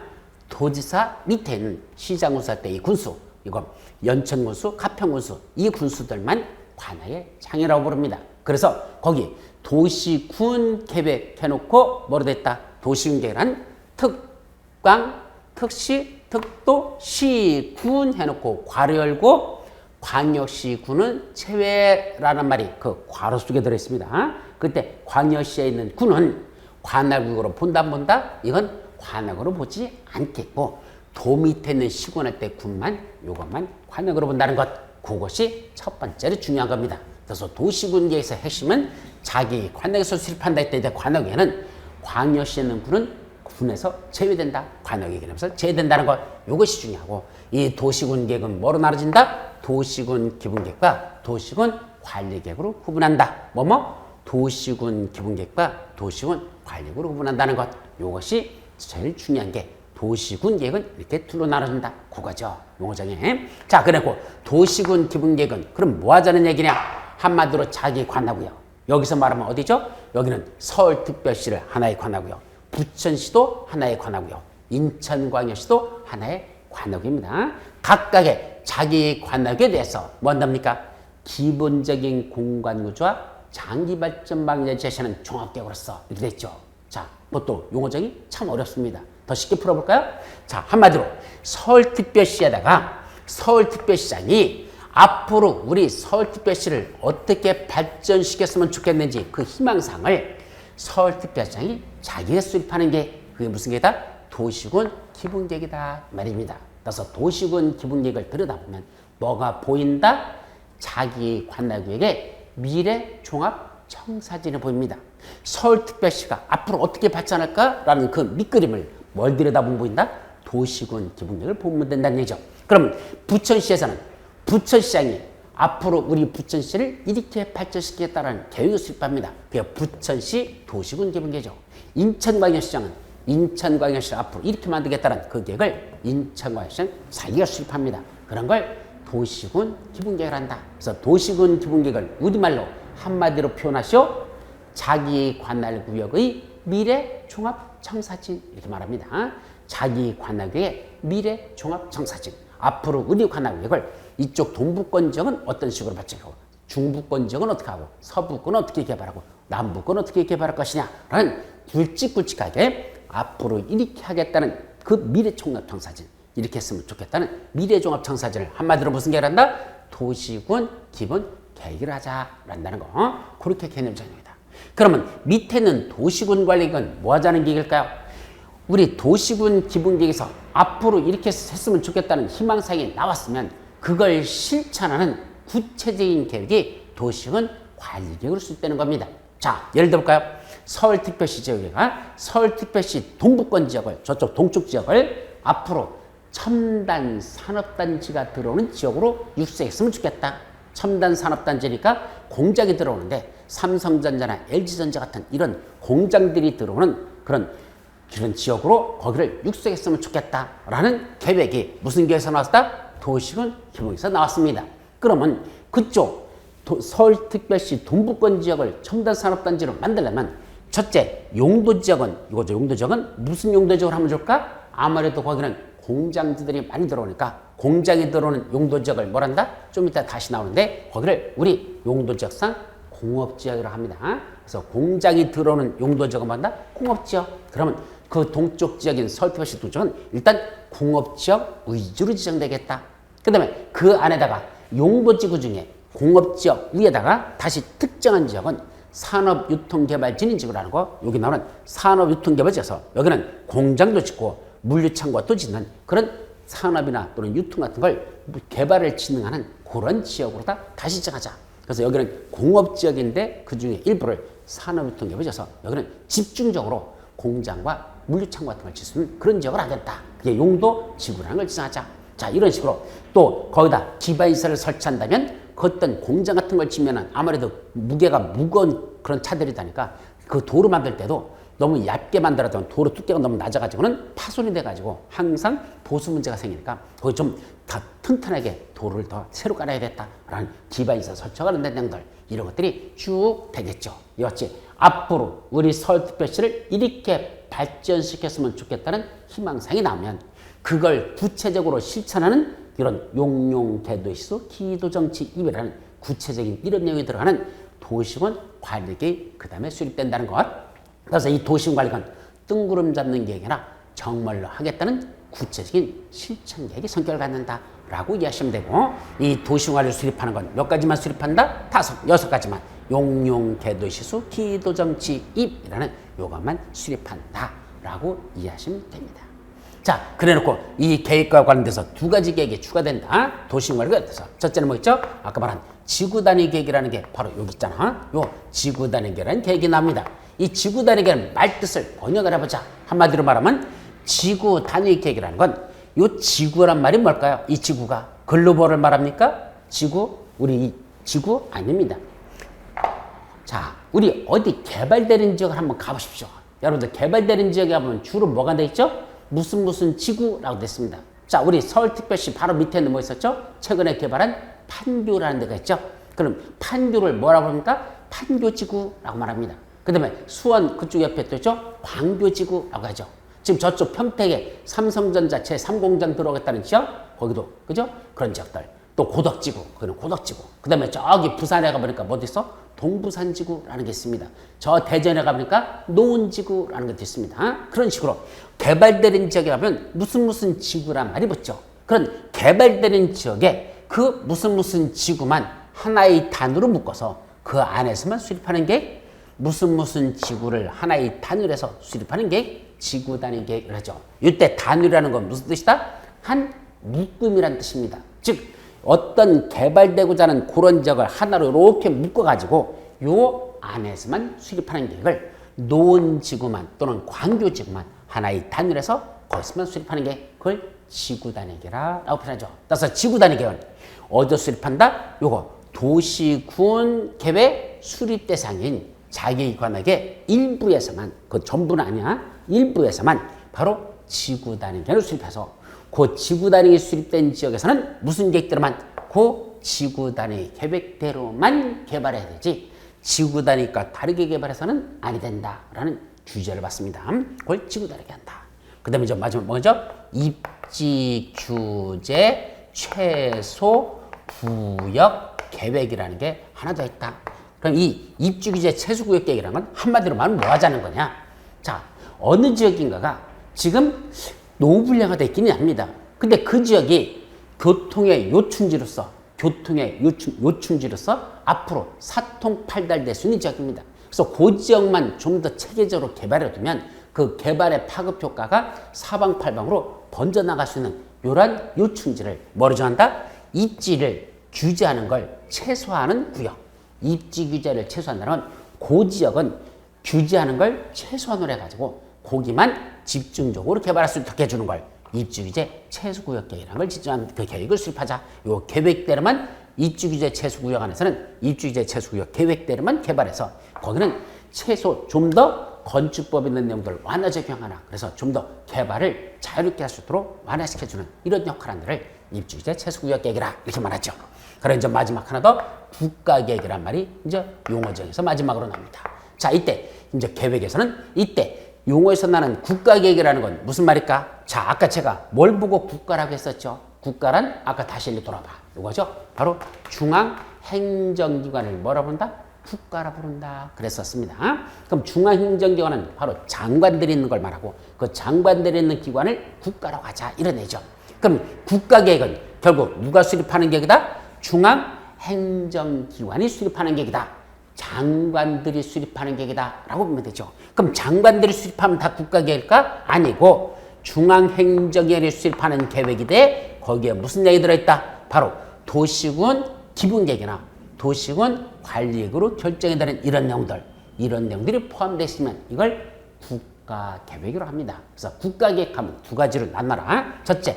Speaker 1: 도지사 밑에 있는 시장군수 할 때 이 군수, 이거 연천군수, 가평군수 이 군수들만 관할의 장이라고 부릅니다. 그래서 거기 도시군 계획 해놓고 뭐로 됐다? 도시군 계획은 특광, 특시, 특도, 시, 군 해놓고 괄호 열고 광역시군은 체외라는 말이 그 괄호 속에 들어있습니다. 그때 광역시에 있는 군은 관악으로 본다 안 본다? 이건 관악으로 보지 않겠고 도 밑에 있는 시군할 때 군만 요것만 관악으로 본다는 것. 그것이 첫 번째로 중요한 겁니다. 그래서 도시군계에서 핵심은 자기 관악에서 수립한다 했을 때 관악에는 광역시에 있는 군은 군에서 제외된다. 관역의 개념에서 제외된다는 것. 이것이 중요하고 이 도시군계획은 뭐로 나눠진다? 도시군 기본계획과 도시군 관리계획으로 구분한다. 도시군 기본계획과 도시군 관리계획으로 구분한다는 것. 이것이 제일 중요한 게 도시군 계획은 이렇게 둘로 나눠진다. 그거죠. 용어정에. 자, 그리고 도시군 기본계획은 그럼 뭐 하자는 얘기냐? 한마디로 자기 관하고요. 여기서 말하면 어디죠? 여기는 서울특별시를 하나의 관하고요. 부천시도 하나의 관하고요. 인천광역시도 하나의 관역입니다. 각각의 자기 관역에 대해서 뭐 한답니까? 기본적인 공간구조와 장기발전 방향을 제시하는 종합계획으로서 이렇게 돼 있죠. 자, 그것도 용어정이 참 어렵습니다. 더 쉽게 풀어볼까요? 자, 한마디로 서울특별시에다가 서울특별시장이 앞으로 우리 서울특별시를 어떻게 발전시켰으면 좋겠는지 그 희망사항을 서울특별시장이 자기가 수립하는 게 그게 무슨 계획이다? 도시군 기본계획이다 말입니다. 그래서 도시군 기본계획을 들여다보면 뭐가 보인다? 자기 관할구역의 미래 종합 청사진이 보입니다. 서울특별시가 앞으로 어떻게 발전할까라는 그 밑그림을 뭘 들여다보면 보인다? 도시군 기본계획을 보면 된다는 얘기죠. 그럼 부천시에서는 부천시장이 앞으로 우리 부천시를 이렇게 발전시키겠다는 계획을 수립합니다. 그게 부천시 도시군 기본계획이죠. 인천광역시장은 인천광역시를 앞으로 이렇게 만들겠다는 그 계획을 인천광역시장 자기가 수립합니다. 그런 걸 도시군 기본계획을 한다. 그래서 도시군 기본계획을 우리말로 한마디로 표현하시오. 자기 관할구역의 미래 종합청사진 이렇게 말합니다. 자기 관할구역의 미래 종합청사진. 앞으로 우리 관할구역을 이쪽 동부권 지역은 어떤 식으로 발전하고 중부권 지역은 어떻게 하고 서부권 어떻게 개발하고 남부권 어떻게 개발할 것이냐라는 굵직굵직하게 앞으로 이렇게 하겠다는 그 미래 종합청사진 이렇게 했으면 좋겠다는 미래 종합청사진을 한마디로 무슨 계획을 한다? 도시군 기본 계획을 하자란다는 거. 그렇게 개념적입니다. 그러면 밑에는 도시군 관리건 뭐 하자는 계획일까요? 우리 도시군 기본계획에서 앞으로 이렇게 했으면 좋겠다는 희망사항이 나왔으면 그걸 실천하는 구체적인 계획이 도시군 관리계획으로 수립되는 겁니다. 자, 예를 들어볼까요? 서울특별시 지역이가 서울특별시 동부권 지역을 저쪽 동쪽 지역을 앞으로 첨단 산업단지가 들어오는 지역으로 육성했으면 좋겠다. 첨단 산업단지니까 공장이 들어오는데 삼성전자나 LG전자 같은 이런 공장들이 들어오는 그런 지역으로 거기를 육성했으면 좋겠다라는 계획이 무슨 계획에서 나왔다? 도시군 기본에서 나왔습니다. 그러면 그쪽 서울특별시 동부권 지역을 첨단 산업단지로 만들려면 첫째 용도 지역은 이거죠. 용도 지역은 무슨 용도 지역으로 하면 좋을까? 아무래도 거기는 공장들이 많이 들어오니까 공장이 들어오는 용도 지역을 뭐란다? 좀 이따 다시 나오는데 거기를 우리 용도 지역상 공업지역이라고 합니다. 그래서 공장이 들어오는 용도 지역은 뭐한다? 공업지역. 그러면 그 동쪽 지역인 서울특별시 동쪽은 일단 공업지역 위주로 지정되겠다. 그 다음에 그 안에다가 용도지구 중에 공업지역 위에다가 다시 특정한 지역은 산업유통개발진인지구라는 거. 여기 나오는 산업유통개발지에서 여기는 공장도 짓고 물류창고가 또 짓는 그런 산업이나 또는 유통 같은 걸 개발을 진행하는 그런 지역으로 다시 정하자. 그래서 여기는 공업지역인데 그 중에 일부를 산업유통개발지에서 여기는 집중적으로 공장과 물류창고 같은 걸 짓는 그런 지역을 하겠다. 그게 용도 지구라는 걸 지정하자. 자, 이런 식으로 또 거기다 기반시설을 설치한다면 그 어떤 공장 같은 걸 짓면은 아무래도 무게가 무거운 그런 차들이 다니까 그 도로 만들 때도 너무 얇게 만들어도 도로 두께가 너무 낮아가지고는 파손이 돼가지고 항상 보수 문제가 생기니까 거기 좀 더 튼튼하게 도로를 더 새로 깔아야겠다라는 기반시설 설치하는 내용들 이런 것들이 쭉 되겠죠. 이것이 앞으로 우리 서울특별시를 이렇게 발전시켰으면 좋겠다는 희망사항이 나오면 그걸 구체적으로 실천하는 이런 용용대도시소 기도정치 입이라는 구체적인 이런 내용이 들어가는 도시군 관리계획이 그 다음에 수립된다는 것. 그래서 이 도시군 관리계획은 뜬구름 잡는 계획이나 정말로 하겠다는 구체적인 실천 계획의 성격을 갖는다라고 이해하시면 되고 이 도시군 관리를 수립하는 건 몇 가지만 수립한다? 5, 6가지만 용용, 개도시수, 기도정치, 입이라는 요것만 수립한다라고 이해하시면 됩니다. 자, 그래놓고 이 계획과 관련돼서 두 가지 계획이 추가된다. 도시관리에 대해서. 첫째는 뭐였죠? 아까 말한 지구단위 계획이라는 게 바로 여기 있잖아. 요 지구단위 계획이라는 계획이 나옵니다. 이 지구단위 계획은 말뜻을 번역을 해보자. 한마디로 말하면 지구단위 계획이라는 건 요 지구란 말이 뭘까요? 이 지구가 글로벌을 말합니까? 지구? 우리 이 지구? 아닙니다. 자, 우리 어디 개발되는 지역을 한번 가보십시오. 여러분들 개발되는 지역에 가보면 주로 뭐가 돼 있죠? 무슨 지구라고 됐습니다. 자, 우리 서울특별시 바로 밑에는 뭐 있었죠? 최근에 개발한 판교라는 데가 있죠. 그럼 판교를 뭐라고 합니까? 판교지구라고 말합니다. 그 다음에 수원 그쪽 옆에 또 있죠? 광교지구라고 하죠. 지금 저쪽 평택에 삼성전자 제3공장 들어오겠다는 지역, 거기도 그죠? 그런 지역들. 또 고덕지구, 거기는 고덕지구. 그 다음에 저기 부산에 가보니까 뭐 있어? 동부산지구라는 게 있습니다. 저 대전에 가보니까 노원지구라는 것도 있습니다. 그런 식으로 개발되는 지역에 가면 무슨 지구란 말이 붙죠. 그런 개발되는 지역에 그 무슨 지구만 하나의 단으로 묶어서 그 안에서만 수립하는 게 무슨 지구를 하나의 단위로 해서 수립하는 게 지구 단위 계획을 하죠. 이때 단위라는 건 무슨 뜻이다? 한 묶음이란 뜻입니다. 즉 어떤 개발되고자 하는 그런 지역을 하나로 이렇게 묶어가지고 요 안에서만 수립하는 계획을 노원지구만 또는 광교지구만 하나의 단위로 해서 거기서만 수립하는 게 그걸 지구 단위 계획이라고 표현하죠. 따라서 지구 단위 계획은 어디서 수립한다? 요거 도시군 계획 수립 대상인 자기관에게 일부에서만, 그 전부는 아니야, 일부에서만 바로 지구 단위 계획을 수립해서 그 지구 단위 수립된 지역에서는 무슨 계획대로만 그 지구 단위 계획대로만 개발해야 되지 지구 단위가 다르게 개발해서는 아니 된다라는 규제를 받습니다. 그걸 지구 단위 계획한다. 그 다음에 마지막 뭐죠? 입지 규제 최소 구역 계획이라는 게 하나 더 있다. 그럼 이 입지 규제 최소 구역 계획이라는 건 한마디로 말하면 뭐 하자는 거냐? 자, 어느 지역인가가 지금 노후 분야가 되기는 합니다. 근데 그 지역이 교통의 요충지로서 앞으로 사통팔달될 수 있는 지역입니다. 그래서 그 지역만 좀 더 체계적으로 개발해 두면 그 개발의 파급 효과가 사방팔방으로 번져나갈 수 있는 이러한 요충지를 뭐로 정한다? 입지를 규제하는 걸 최소화하는 구역. 입지 규제를 최소화한다는 건 그 지역은 규제하는 걸 최소한으로 해가지고 거기만 집중적으로 개발할 수 있도록 해주는 걸 입지 규제 최소 구역 계획이라는 걸 지정한 그 계획을 수립하자. 요 계획대로만 입지 규제 최소 구역 안에서는 입지 규제 최소 구역 계획대로만 개발해서 거기는 최소 좀 더 건축법에 있는 내용들을 완화 적용하나 그래서 좀 더 개발을 자유롭게 할 수 있도록 완화시켜주는 이런 역할들을 입지 규제 최소 구역 계획이라 이렇게 말하죠. 그럼 이제 마지막 하나 더 국가계획이란 말이 이제 용어정에서 마지막으로 나옵니다. 자, 이때 이제 계획에서는 이때 용어에서 나는 국가계획이라는 건 무슨 말일까? 자, 아까 제가 뭘 보고 국가라고 했었죠? 국가란 아까 다시 일로 돌아봐. 이거죠? 바로 중앙행정기관을 뭐라 부른다? 국가라 부른다. 그랬었습니다. 그럼 중앙행정기관은 바로 장관들이 있는 걸 말하고 그 장관들이 있는 기관을 국가라고 하자. 이런 얘기죠. 그럼 국가계획은 결국 누가 수립하는 계획이다? 중앙행정기관이 수립하는 계획이다. 장관들이 수립하는 계획이다. 라고 보면 되죠. 그럼 장관들이 수립하면 다 국가계획일까? 아니고 중앙행정기관이 수립하는 계획이 돼 거기에 무슨 내용이 들어있다? 바로 도시군 기본계획이나 도시군 관리계획으로 결정이 되는 이런 내용들이 포함되어 있으면 이걸 국가계획으로 합니다. 그래서 국가계획하면 두 가지로 나눠라. 첫째,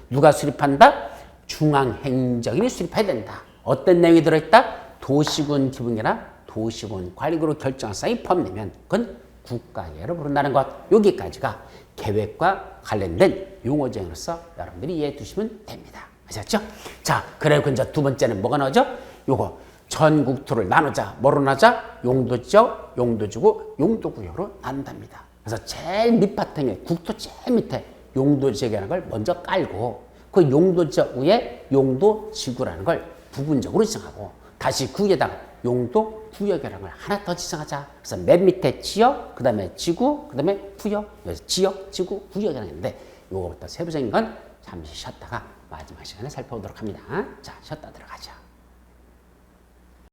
Speaker 1: 누가 수립한다? 중앙행정인이 수립해야 된다. 어떤 내용이 들어있다? 도시군 기본계획이나 도시군 관리계획으로 결정한 사항이 포함되면 그건 국가계획으로 부른다는 것. 여기까지가 계획과 관련된 용어정으로서 여러분들이 이해해 두시면 됩니다. 아셨죠? 자, 그리고 이제 두 번째는 뭐가 나오죠? 요거 전국토를 나누자. 뭐로 나누자? 용도지역, 용도지구, 용도구역으로 나눈답니다. 그래서 제일 밑바탕에 국토 제일 밑에 용도지역이라는 걸 먼저 깔고 그 용도지역 위에 용도지구라는 걸 부분적으로 지정하고 다시 그 위에다가 용도구역이라는 걸 하나 더 지정하자. 그래서 맨 밑에 지역, 그 다음에 지구, 그 다음에 구역. 그래서 지역, 지구, 구역이라는 게 있는데 요거부터 세부적인 건 잠시 쉬었다가 마지막 시간에 살펴보도록 합니다. 자, 쉬었다 들어가자.